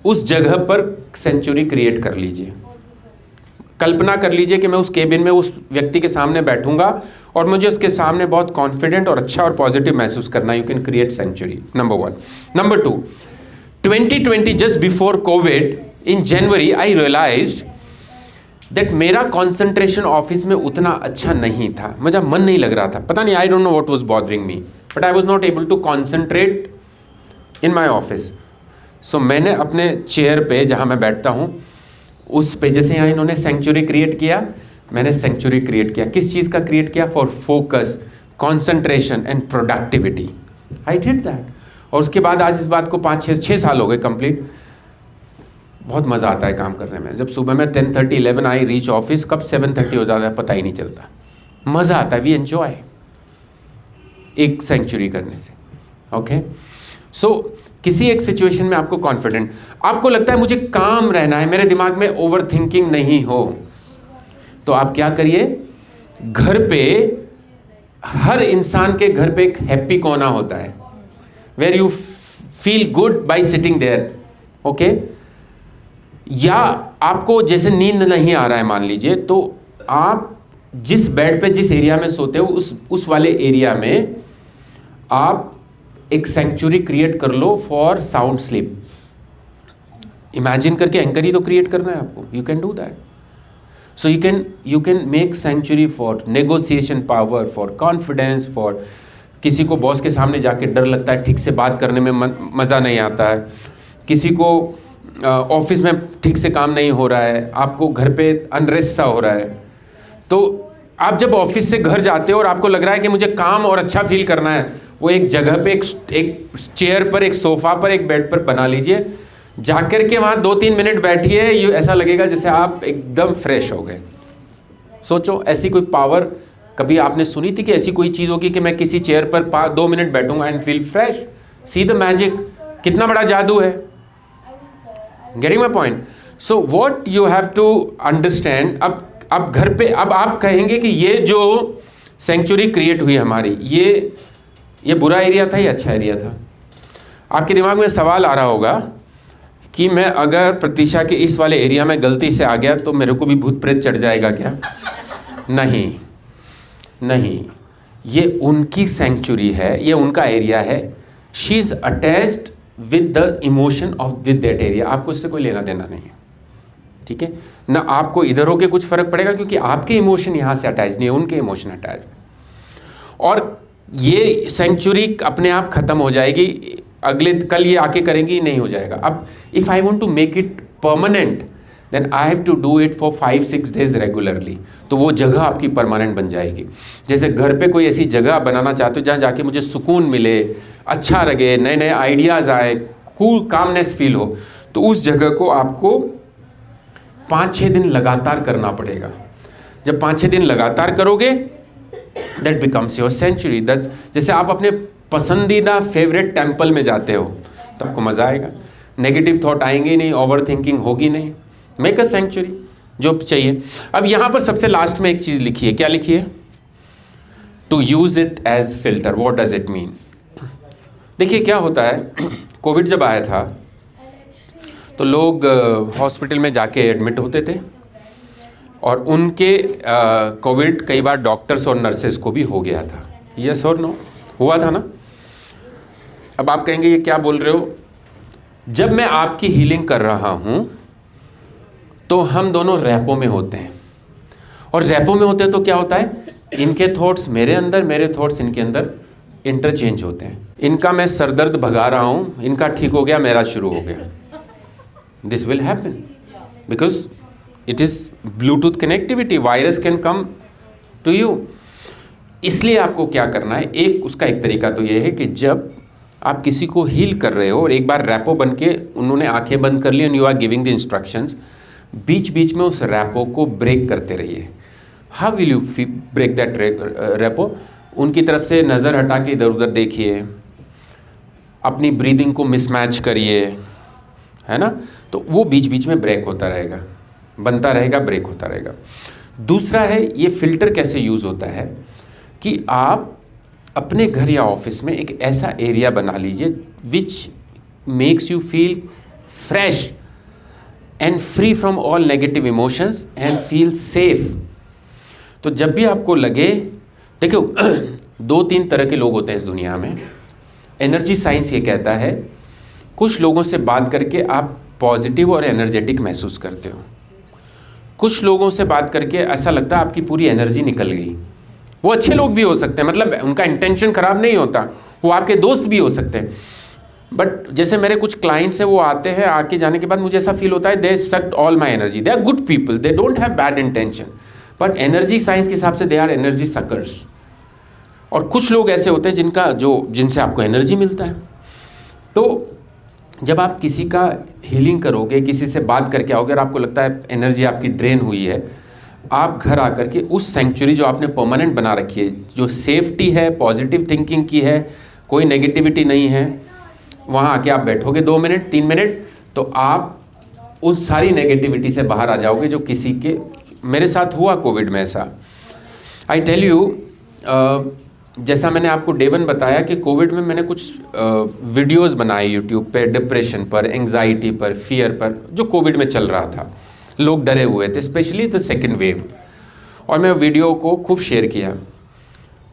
उस जगह पर सेंचुरी क्रिएट कर लीजिए। कल्पना कर लीजिए कि मैं उस केबिन में उस व्यक्ति के सामने बैठूंगा और मुझे उसके सामने बहुत कॉन्फिडेंट और अच्छा और पॉजिटिव महसूस करना। You can create century, number 1। Number 2, 2020 just before covid in January I realized that मेरा कॉन्सेंट्रेशन ऑफिस में उतना अच्छा नहीं था, मुझे मन नहीं लग रहा था, पता नहीं, I don't know what was bothering me, but I was not able to concentrate in my office. सो मैंने अपने चेयर पे जहाँ मैं बैठता हूँ उस पे, जैसे यहाँ इन्होंने सेंचुरी क्रिएट किया, मैंने सेंचुरी क्रिएट किया। किस चीज़ का क्रिएट किया? For focus, concentration and productivity. I did that. और उसके बाद आज इस बात को 5-6 साल हो गए कंप्लीट। बहुत मज़ा आता है काम करने में। जब सुबह में 10:30 11 आई रीच ऑफिस, कब 7:30 हो जाता है पता ही नहीं चलता, मज़ा आता है। वी एंजॉय एक सेंचुरी करने से। ओके, सो किसी एक सिचुएशन में आपको कॉन्फिडेंट, आपको लगता है मुझे काम रहना है, मेरे दिमाग में ओवर थिंकिंग नहीं हो, तो आप क्या करिए, घर पे, हर इंसान के घर पे एक हैप्पी कोना होता है, where you feel good by sitting there. Okay, या आपको जैसे नींद नहीं आ रहा है मान लीजिए, तो आप जिस बेड पे जिस एरिया में सोते हो उस वाले एरिया में आप एक सेंचुरी क्रिएट कर लो फॉर साउंड स्लीप। इमेजिन करके एंकर ही तो क्रिएट करना है आपको। You can do that. So you can make century for negotiation power, for confidence, for किसी को बॉस के सामने जाके डर लगता है, ठीक से बात करने में मज़ा नहीं आता है, किसी को ऑफिस में ठीक से काम नहीं हो रहा है, आपको घर पे अनरेस्ट सा हो रहा है, तो आप जब ऑफिस से घर जाते हो और आपको लग रहा है कि मुझे काम और अच्छा फील करना है, वो एक जगह पे एक चेयर पर, एक सोफ़ा पर, एक बेड पर बना लीजिए, जाकर के वहाँ 2-3 मिनट बैठिए, ये ऐसा लगेगा जैसे आप एकदम फ्रेश हो गए। सोचो, ऐसी कोई पावर कभी आपने सुनी थी कि ऐसी कोई चीज़ होगी कि मैं किसी चेयर पर 2 मिनट बैठूंगा and feel fresh? See the magic, कितना बड़ा जादू है। Getting my point? So what you have to understand, अब घर पे, अब आप कहेंगे कि ये जो सेंचुरी क्रिएट हुई हमारी, ये बुरा एरिया था या अच्छा एरिया था? आपके दिमाग में सवाल आ रहा होगा कि मैं अगर प्रतीक्षा के इस वाले एरिया में गलती से आ गया तो मेरे को भी भूत प्रेत चढ़ जाएगा क्या? नहीं, ये उनकी सेंचुरी है, ये उनका एरिया है। She is attached with the emotion of with that area. आपको इससे कोई लेना देना नहीं है, ठीक है ना? आपको इधर होके कुछ फ़र्क पड़ेगा क्योंकि आपके इमोशन यहाँ से अटैच नहीं है, उनके इमोशन अटैच। और ये सेंचुरी अपने आप ख़त्म हो जाएगी, अगले कल ये आके करेंगी, नहीं हो जाएगा। अब if I want to make it permanent then I have to do it for 5-6 days regularly, तो वो जगह आपकी परमानेंट बन जाएगी। जैसे घर पे कोई ऐसी जगह बनाना चाहते हो जहाँ जाके मुझे सुकून मिले, अच्छा लगे, नए नए आइडियाज़ आए, कूल कामनेस फील हो, तो उस जगह को आपको 5-6 दिन लगातार करना पड़ेगा। जब 5-6 दिन लगातार करोगे दैट बिकम्स योर सेंचुरी। जैसे आप अपने पसंदीदा फेवरेट टेम्पल में जाते हो तो आपको मज़ा आएगा, नेगेटिव थॉट आएंगे नहीं, ओवर थिंकिंग होगी नहीं। मेक अ सेंचुरी जो चाहिए। अब यहाँ पर सबसे लास्ट में एक चीज़ लिखी है, क्या लिखी है? To use it as filter. What does it mean? देखिए क्या होता है, कोविड जब आया था तो लोग हॉस्पिटल में जाके एडमिट होते थे और उनके कोविड कई बार डॉक्टर्स और नर्सेस को भी हो गया था। यस और नो? हुआ था ना? अब आप कहेंगे ये क्या बोल रहे हो? जब मैं आपकी हीलिंग कर रहा हूँ तो हम दोनों रैपो में होते हैं, और रैपो में होते हैं तो क्या होता है, इनके थॉट्स मेरे अंदर, मेरे थॉट्स इनके अंदर इंटरचेंज होते हैं। इनका मैं सरदर्द भगा रहा हूँ, इनका ठीक हो गया, मेरा शुरू हो गया। This will happen because it is Bluetooth connectivity, virus can come to you. इसलिए आपको क्या करना है, उसका एक तरीका तो ये है कि जब आप किसी को हील कर रहे हो और एक बार रैपो बन के उन्होंने आंखें बंद कर ली and you are giving the instructions, बीच बीच में उस रैपो को ब्रेक करते रहिए। How will you break that rapport? उनकी तरफ से नज़र हटा के इधर उधर देखिए, अपनी ब्रीदिंग को मिसमैच करिए, है ना? तो वो बीच बीच में ब्रेक होता रहेगा, बनता रहेगा, ब्रेक होता रहेगा। दूसरा है, ये फिल्टर कैसे यूज़ होता है कि आप अपने घर या ऑफिस में एक ऐसा एरिया बना लीजिए which makes you feel fresh and free from all negative emotions and feel safe. तो जब भी आपको लगे, देखो 2-3 तरह के लोग होते हैं इस दुनिया में। एनर्जी साइंस ये कहता है कुछ लोगों से बात करके आप पॉजिटिव और एनर्जेटिक महसूस करते हो, कुछ लोगों से बात करके ऐसा लगता है आपकी पूरी एनर्जी निकल गई। वो अच्छे लोग भी हो सकते हैं, मतलब उनका इंटेंशन ख़राब नहीं होता, वो आपके दोस्त भी हो सकते हैं। बट जैसे मेरे कुछ क्लाइंट्स हैं, वो आते हैं, आके जाने के बाद मुझे ऐसा फील होता है they sucked all my energy. They are good people, they don't have bad intention, but energy science के हिसाब से दे आर एनर्जी सकर्स। और कुछ लोग ऐसे होते हैं जिनसे आपको एनर्जी मिलता है। तो जब आप किसी का हीलिंग करोगे, किसी से बात करके आओगे और आपको लगता है एनर्जी आपकी ड्रेन हुई है, आप घर आकर के उस सेंचुरी जो आपने परमानेंट बना रखी है, जो सेफ्टी है, पॉजिटिव थिंकिंग की है, कोई नेगेटिविटी नहीं है, वहाँ आके आप बैठोगे 2 मिनट 3 मिनट, तो आप उस सारी नेगेटिविटी से बाहर आ जाओगे जो किसी के, मेरे साथ हुआ कोविड में ऐसा। आई टेल यू, जैसा मैंने आपको डे 1 बताया कि कोविड में मैंने कुछ वीडियोस बनाए यूट्यूब पे, डिप्रेशन पर, एंग्जाइटी पर, फियर पर, जो कोविड में चल रहा था। लोग डरे हुए थे, स्पेशली द सेकेंड वेव, और मैं वीडियो को खूब शेयर किया।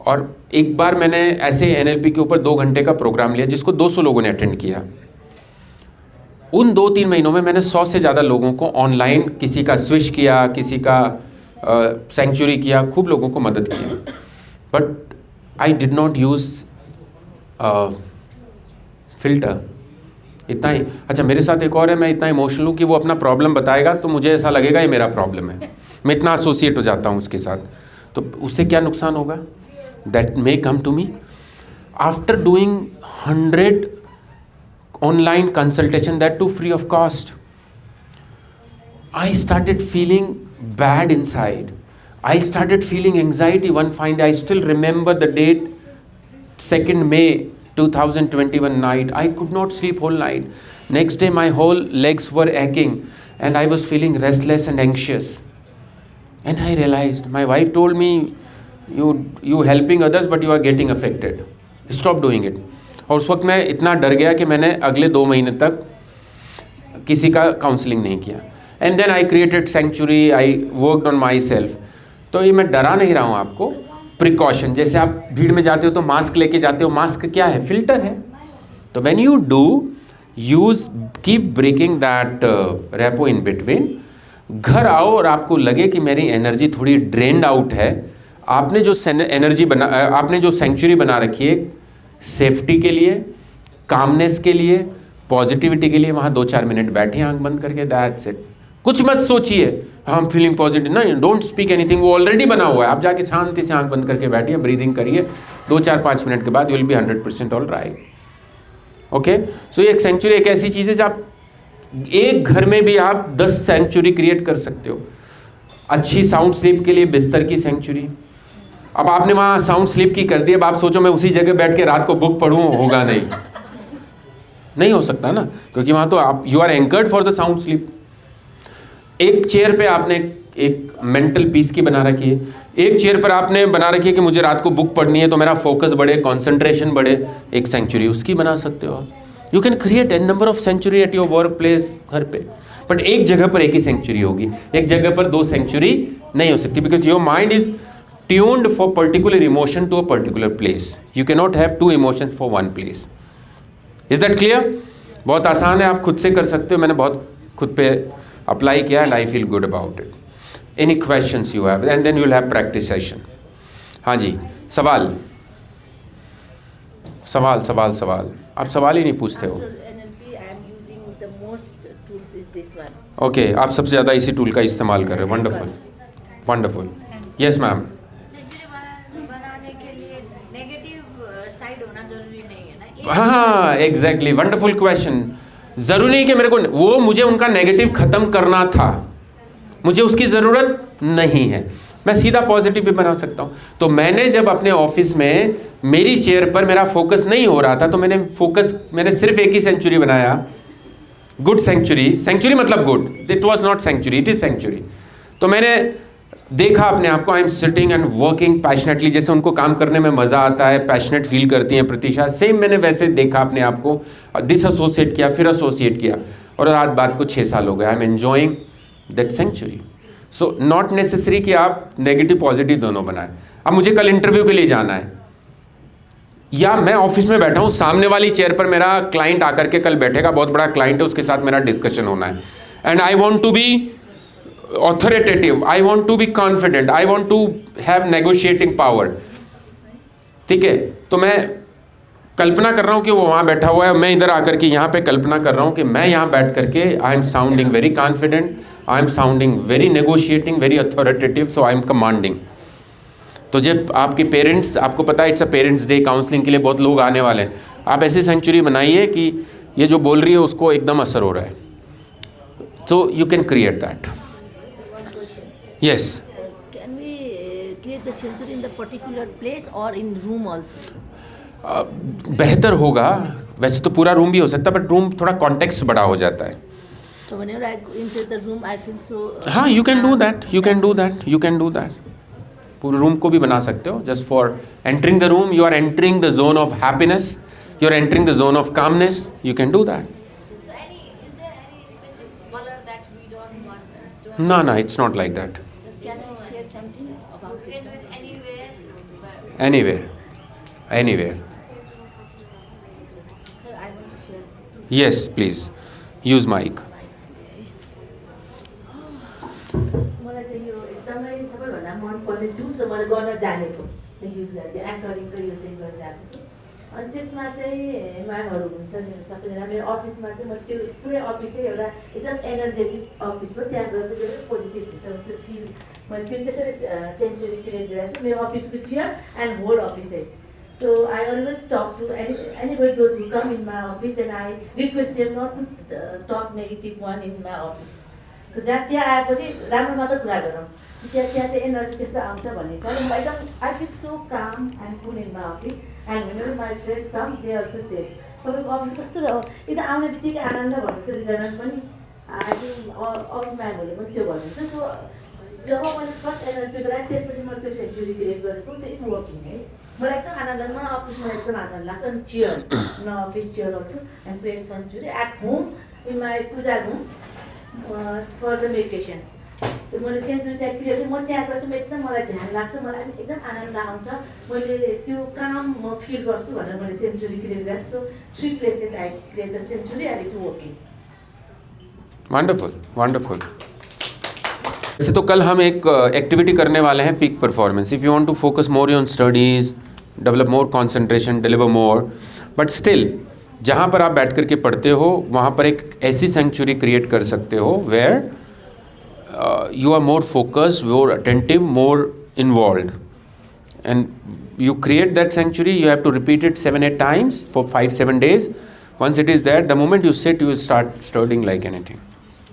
और एक बार मैंने ऐसे NLP के ऊपर 2 घंटे का प्रोग्राम लिया जिसको 200 लोगों ने अटेंड किया। उन 2-3 महीनों में मैंने 100 से ज़्यादा लोगों को ऑनलाइन, किसी का स्विच किया, किसी का सेंचुरी किया, खूब लोगों को मदद किया। But I did not use filter, इतना ही। अच्छा, मेरे साथ एक और है, मैं इतना इमोशनल हूँ कि वो अपना प्रॉब्लम बताएगा तो मुझे ऐसा लगेगा ये मेरा प्रॉब्लम है, मैं इतना एसोसिएट हो जाता हूँ उसके साथ। तो उससे क्या नुकसान होगा? That may come to me after doing 100 online consultation, that too free of cost. I started feeling bad inside. I started feeling anxiety one fine day. I still remember the date, 2nd May 2021 night. I could not sleep whole night. Next day my whole legs were aching and I was feeling restless and anxious. And I realized, my wife told me, you helping others but you are getting affected. Stop doing it. और उस वक्त मैं इतना डर गया कि मैंने अगले 2 महीने तक किसी का काउंसलिंग नहीं किया। And then I created century, I worked on myself. तो ये मैं डरा नहीं रहा हूँ आपको, प्रिकॉशन, जैसे आप भीड़ में जाते हो तो मास्क लेके जाते हो, मास्क क्या है? फिल्टर है। तो when you do use keep breaking that rapport in between, घर आओ और आपको लगे कि मेरी एनर्जी थोड़ी ड्रेन्ड आउट है, आपने जो आपने जो सेंचुरी बना रखी है सेफ्टी के लिए, कामनेस के लिए, पॉजिटिविटी के लिए, वहाँ 2-4 मिनट बैठे आंख बंद करके, दैट्स इट। कुछ मत सोचिए, हम फीलिंग पॉजिटिव, नहीं, डोंट स्पीक एनीथिंग, वो ऑलरेडी बना हुआ है। आप जाके शांति से आंख बंद करके बैठिए, ब्रीदिंग करिए, 2-4-5 मिनट के बाद you will be 100% all right. Okay, so एक सेंचुरी एक ऐसी चीज़ है जो आप एक घर में भी आप 10 सेंचुरी क्रिएट कर सकते हो। अच्छी साउंड स्लीप के लिए बिस्तर की सेंचुरी। अब आपने वहाँ साउंड स्लीप की कर दी, अब आप सोचो मैं उसी जगह बैठ के रात को बुक पढ़ूँ, होगा नहीं हो सकता ना, क्योंकि वहाँ तो आप you are anchored for the sound sleep. एक चेयर पे आपने एक मेंटल पीस की बना रखी है, एक चेयर पर आपने बना रखी है कि मुझे रात को बुक पढ़नी है तो मेरा फोकस बढ़े, कंसंट्रेशन बढ़े, एक सेंचुरी उसकी बना सकते हो आप। You can create an number of century at your workplace, घर पे, बट एक जगह पर एक ही सेंचुरी होगी, एक जगह पर 2 सेंचुरी नहीं हो सकती, because your mind is tuned for particular emotion to a particular place. You can not have 2 emotions for 1 place. Is that clear? बहुत आसान है, आप खुद से कर सकते हो. मैंने बहुत खुद पे अप्लाई किया and I feel good about it. Any questions you have, and then you will have practice session. हाँ जी, सवाल सवाल सवाल सवाल. आप सवाल ही नहीं पूछते हो. After NLP, I am using the most tools is this one. Okay, आप सबसे ज़्यादा इसी टूल का इस्तेमाल कर रहे हैं. Wonderful wonderful. Yes ma'am. Sanctuary बनाने के लिए नेगेटिव साइड होना जरूरी नहीं है ना. हाँ एग्जैक्टली, वंडरफुल क्वेश्चन. ज़रूरी नहीं कि मेरे को वो, मुझे उनका नेगेटिव ख़त्म करना था, मुझे उसकी ज़रूरत नहीं है, मैं सीधा पॉजिटिव भी बना सकता हूँ. तो मैंने जब अपने ऑफिस में मेरी चेयर पर मेरा फोकस नहीं हो रहा था, तो मैंने सिर्फ एक ही सेंचुरी बनाया, गुड सेंचुरी. सेंचुरी मतलब good, it was not sanctuary, it is sanctuary. तो मैंने देखा अपने आप को, I am sitting and working passionately. जैसे उनको काम करने में मज़ा आता है, पैशनेट फील करती हैं प्रतीक्षा, सेम मैंने वैसे देखा अपने आप को, डिसएसोसिएट किया, फिर एसोसिएट किया, और आज बात को 6 साल हो गए. I am enjoying that sanctuary. So not necessary कि आप नेगेटिव पॉजिटिव दोनों बनाएं. अब मुझे कल इंटरव्यू के लिए जाना है, या मैं ऑफिस में बैठा हूँ, सामने वाली चेयर पर मेरा क्लाइंट आकर के कल बैठेगा, बहुत बड़ा क्लाइंट है, उसके साथ मेरा डिस्कशन होना है, and I want to be authoritative, I want to be confident, I want to have negotiating power. ठीक है, तो मैं कल्पना कर रहा हूँ कि वो वहाँ बैठा हुआ है, मैं इधर आकर के यहाँ पे कल्पना कर रहा हूँ कि मैं यहाँ बैठ करके I am sounding very confident, I am sounding very negotiating, very authoritative, so I am commanding. तो जब आपके पेरेंट्स, आपको पता है it's a parents day, counselling के लिए बहुत लोग आने वाले हैं, आप ऐसी सेंचुरी बनाइए कि ये जो बोल रही है उसको एकदम असर हो रहा है. तो you can create that. One question. Yes. Can we create the century in the particular place or in room also? बेहतर होगा, वैसे तो पूरा रूम भी हो सकता है, बट रूम थोड़ा कॉन्टेक्स्ट बड़ा हो जाता है. So whenever I go into the room, I feel so. हाँ, you can do that, you can do that, you can do that. पूरे रूम को भी बना सकते हो. Just for entering the room, you are entering the zone of happiness, you are entering the zone of calmness, you can do that. So is there any specific color that we don't want? No, no, it's not like that. Can I share something about You this? can do it anywhere. But Anywhere, anywhere. Sir, I want to share. Yes, please. Use mic. मलाई चाहिँ यो एकदमै सबैभन्दा मनपर्ने tools र मैले गर्न जानेको use गरेको एङ्करिङको यो चाहिँ गरिरहेको छु. अनि त्यसमा चाहिँ म्यामहरू हुन्छ नि सबैजना. मेरो अफिसमा चाहिँ म त्यो पुरै अफिसै एउटा एकदम एनर्जेटिक अफिस हो, त्यहाँ गएर चाहिँ धेरै पोजिटिभ हुन्छ त्यो फिल. मैले त्यो त्यसरी सेन्चुरी क्रिएट गरेर चाहिँ मेरो अफिसको चेयर एन्ड होल अफिसै. So I always talk to anybody those who come in my office, then I request them not to talk negative one in my office. So जहाँ त्यहाँ आएपछि राम्रो मात्र कुरा गरौँ, त्यहाँ चाहिँ एनर्जी त्यस्तो आउँछ भन्ने छ. एकदम आई feel so calm and cool in my office and whenever my friends come, they also say तपाईँको अफिस कस्तो रह्यो, एकदम आउने बित्तिकै आनन्द भन्नुहुन्छ. रिजर्मेन्ट पनि आज अरू म्यामहरूले पनि त्यो भन्नुहुन्छ. सो जब मैले फर्स्ट एनएलपी गराएँ त्यसपछि मैले त्यो सेन्चुरी क्रिएट गरेको चाहिँ इट वर्किङ है. मलाई एकदम आनन्द, मलाई अफिसमा एकदम आनन्द लाग्छ. अनि चेयर म अफिस चेयर गर्छु and create sanctuary at home in my puja room for the meditation. त्यो मैले सेन्चुरी त्यहाँ क्रिएट, म त्यहाँ गएपछि म एकदम मलाई ध्यान लाग्छ, मलाई एकदम आनन्द आउँछ, मैले त्यो काम म फिल गर्छु भनेर मैले सेन्चुरी क्रिएट गरेको छु. 3 places I create the sanctuary and it's working. Wonderful wonderful. वैसे तो कल हम एक एक्टिविटी करने वाले हैं, peak performance. If you want to focus more on studies, develop more concentration, deliver more, but still जहाँ पर आप बैठ कर के पढ़ते हो वहाँ पर एक ऐसी सेंचुरी क्रिएट कर सकते हो where you are more focused, more attentive, more involved, and you create that sanctuary. You have to repeat it 7-8 times for 5-7 days. Once it is there, the moment you sit, you will start studying like anything.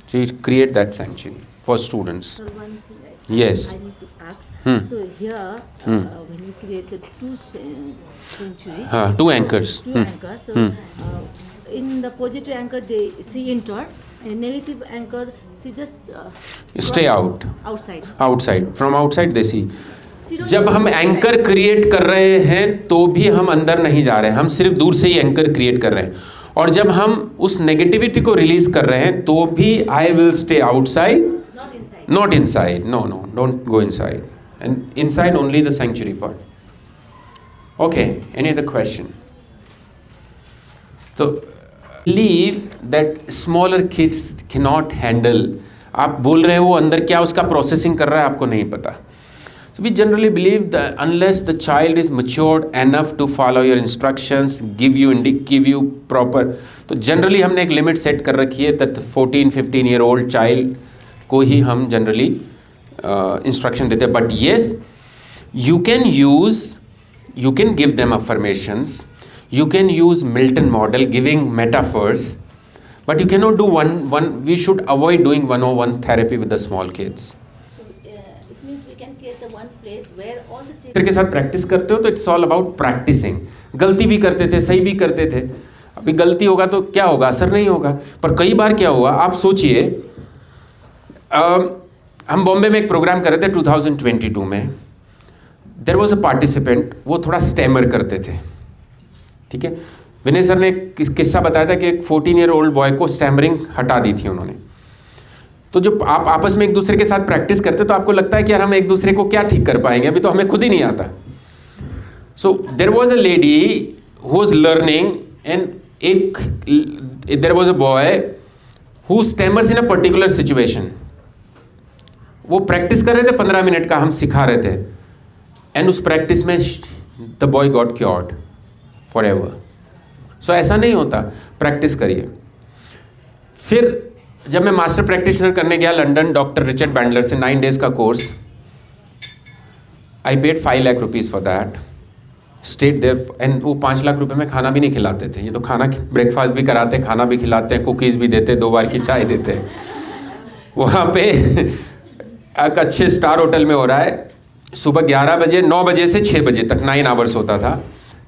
So you create that sanctuary for students. So one thing Yes. I need to ask. Hmm. So here, when you create the two century, 2 anchors. two anchors. So in the positive anchor, they see enter, and negative anchor, see just Stay out. outside. Outside. From outside they see. She don't जब know हम outside. Anchor create कर रहे हैं तो भी हम अंदर नहीं जा रहे हैं, हम सिर्फ दूर से ही एंकर क्रिएट कर रहे हैं. और जब हम उस नेगेटिविटी को रिलीज कर रहे हैं तो भी I will stay outside, not inside. No no, don't go inside, and inside only the sanctuary part. Okay, any other question? तो believe that smaller kids cannot handle. आप बोल रहे हो अंदर क्या उसका प्रोसेसिंग कर रहा है आपको नहीं पता. So we generally believe that unless the child is matured enough to follow your instructions, give you proper. तो generally हमने एक लिमिट सेट कर रखी है that 14-15 year old child को ही हम generally instruction देते हैं. But yes, you can give them affirmations. You can use Milton model, giving metaphors, but you cannot do one. We should avoid doing 101 therapy with the small kids. So it means we can create the one place where all the children. चित्र के साथ practice करते हो तो it's all about practising. गलती भी करते थे, सही भी करते थे. अभी गलती होगा तो क्या होगा, असर नहीं होगा. पर कई बार क्या हुआ, आप सोचिए, हम बॉम्बे में एक प्रोग्राम कर रहे थे 2022 में. देयर वाज अ पार्टिसिपेंट, वो थोड़ा स्टैमर करते थे. ठीक है, विनय सर ने एक किस्सा बताया था कि एक 14 ईयर ओल्ड बॉय को स्टैमरिंग हटा दी थी उन्होंने. तो जब आप आपस में एक दूसरे के साथ प्रैक्टिस करते तो आपको लगता है कि यार हम एक दूसरे को क्या ठीक कर पाएंगे, अभी तो हमें खुद ही नहीं आता. So there was a lady who was learning and there was a boy who stammers in a particular situation. वो प्रैक्टिस कर रहे थे 15 मिनट का, हम सिखा रहे थे, एंड उस प्रैक्टिस में the boy got cured forever. So ऐसा नहीं होता, प्रैक्टिस करिए. फिर जब मैं मास्टर प्रैक्टिशनर करने गया लंदन डॉक्टर रिचर्ड बैंडलर से 9 days का course, I paid 5 lakh rupees for that. State there, and वो 5 लाख रुपए में खाना भी नहीं खिलाते थे. ये तो खाना, ब्रेकफास्ट भी कराते, खाना भी खिलाते हैं, कुकीज़ भी देते, 2 बार की चाय देते. वहाँ पे एक अच्छे स्टार होटल में हो रहा है. सुबह 11 बजे, 9 बजे से 6 बजे तक 9 आवर्स होता था.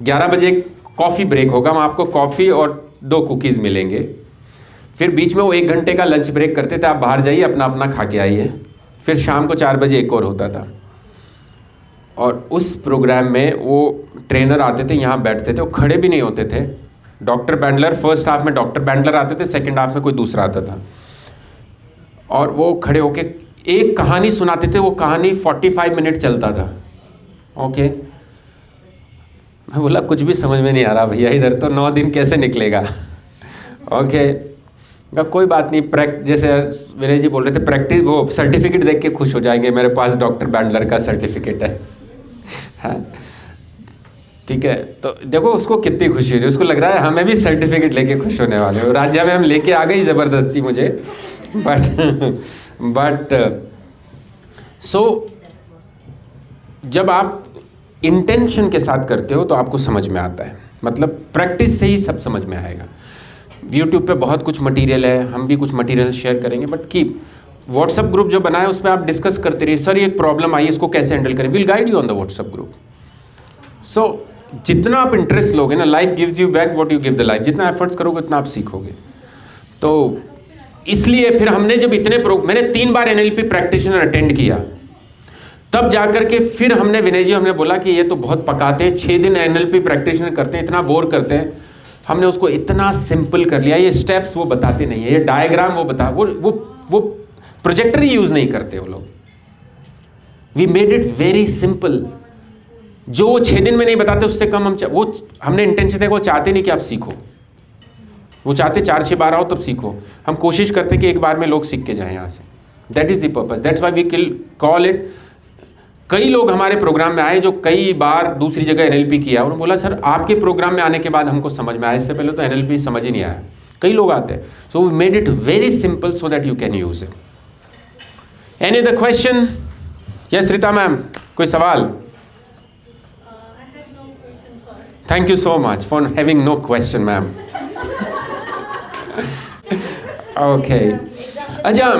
11 बजे कॉफ़ी ब्रेक होगा, वहाँ आपको कॉफ़ी और 2 कुकीज़ मिलेंगे. फिर बीच में वो 1 घंटे का लंच ब्रेक करते थे, आप बाहर जाइए अपना अपना खा के आइए. फिर शाम को 4 बजे एक और होता था. और उस प्रोग्राम में वो ट्रेनर आते थे, यहाँ बैठते थे, वो खड़े भी नहीं होते थे. डॉक्टर बैंडलर, फर्स्ट हाफ में डॉक्टर बैंडलर आते थे, सेकेंड हाफ में कोई दूसरा आता था, और वो खड़े होके एक कहानी सुनाते थे. वो कहानी 45 मिनट चलता था. ओके, मैं बोला कुछ भी समझ में नहीं आ रहा भैया, इधर तो 9 दिन कैसे निकलेगा. ओके, कोई बात नहीं. जैसे विनय जी बोल रहे थे, प्रैक्टिस, वो सर्टिफिकेट देख के खुश हो जाएंगे, मेरे पास डॉक्टर बैंडलर का सर्टिफिकेट है. हाँ, ठीक है. तो देखो उसको कितनी खुशी हो रही है, उसको लग रहा है हमें भी सर्टिफिकेट लेके खुश होने वाले हो. राज्य में हम लेके आ गई ज़बरदस्ती मुझे, बट सो जब आप इंटेंशन के साथ करते हो तो आपको समझ में आता है. मतलब प्रैक्टिस से ही सब समझ में आएगा. यूट्यूब पे बहुत कुछ मटेरियल है, हम भी कुछ मटेरियल शेयर करेंगे, बट की व्हाट्सएप ग्रुप जो बनाए उसमें आप डिस्कस करते रहिए. सर ये एक प्रॉब्लम आई, इसको कैसे हैंडल करें, will guide you on the WhatsApp group. So जितना आप इंटरेस्ट लोगे ना, life gives you back what you give the life. जितना एफर्ट्स करोगे उतना आप सीखोगे. तो इसलिए फिर हमने जब मैंने 3 बार NLP प्रैक्टिशनर अटेंड किया, तब जाकर के फिर हमने विनय जी, हमने बोला कि ये तो बहुत पकाते हैं, 6 दिन NLP प्रैक्टिशनर करते हैं, इतना बोर करते हैं. हमने उसको इतना सिंपल कर लिया. ये स्टेप्स वो बताते नहीं है, ये डायग्राम वो बता, वो प्रोजेक्टर ही यूज़ नहीं करते वो लोग. We made it very simple. जो वो 6 दिन में नहीं बताते उससे कम हमने इंटेंशन है, वो चाहते नहीं कि आप सीखो, वो चाहते 4-6 बार आओ तब सीखो. हम कोशिश करते कि एक बार में लोग सीख के जाएं यहाँ से. That is the purpose, that's why we call it. कई लोग हमारे प्रोग्राम में आए जो कई बार दूसरी जगह NLP किया, उन्होंने बोला सर आपके प्रोग्राम में आने के बाद हमको समझ में आया, इससे पहले तो NLP समझ ही नहीं आया. कई लोग आते हैं. So we made it very simple so that you can use it. Any other question? Yes Rita ma'am, कोई सवाल? Thank you so much for having no question ma'am. Okay, अच्छा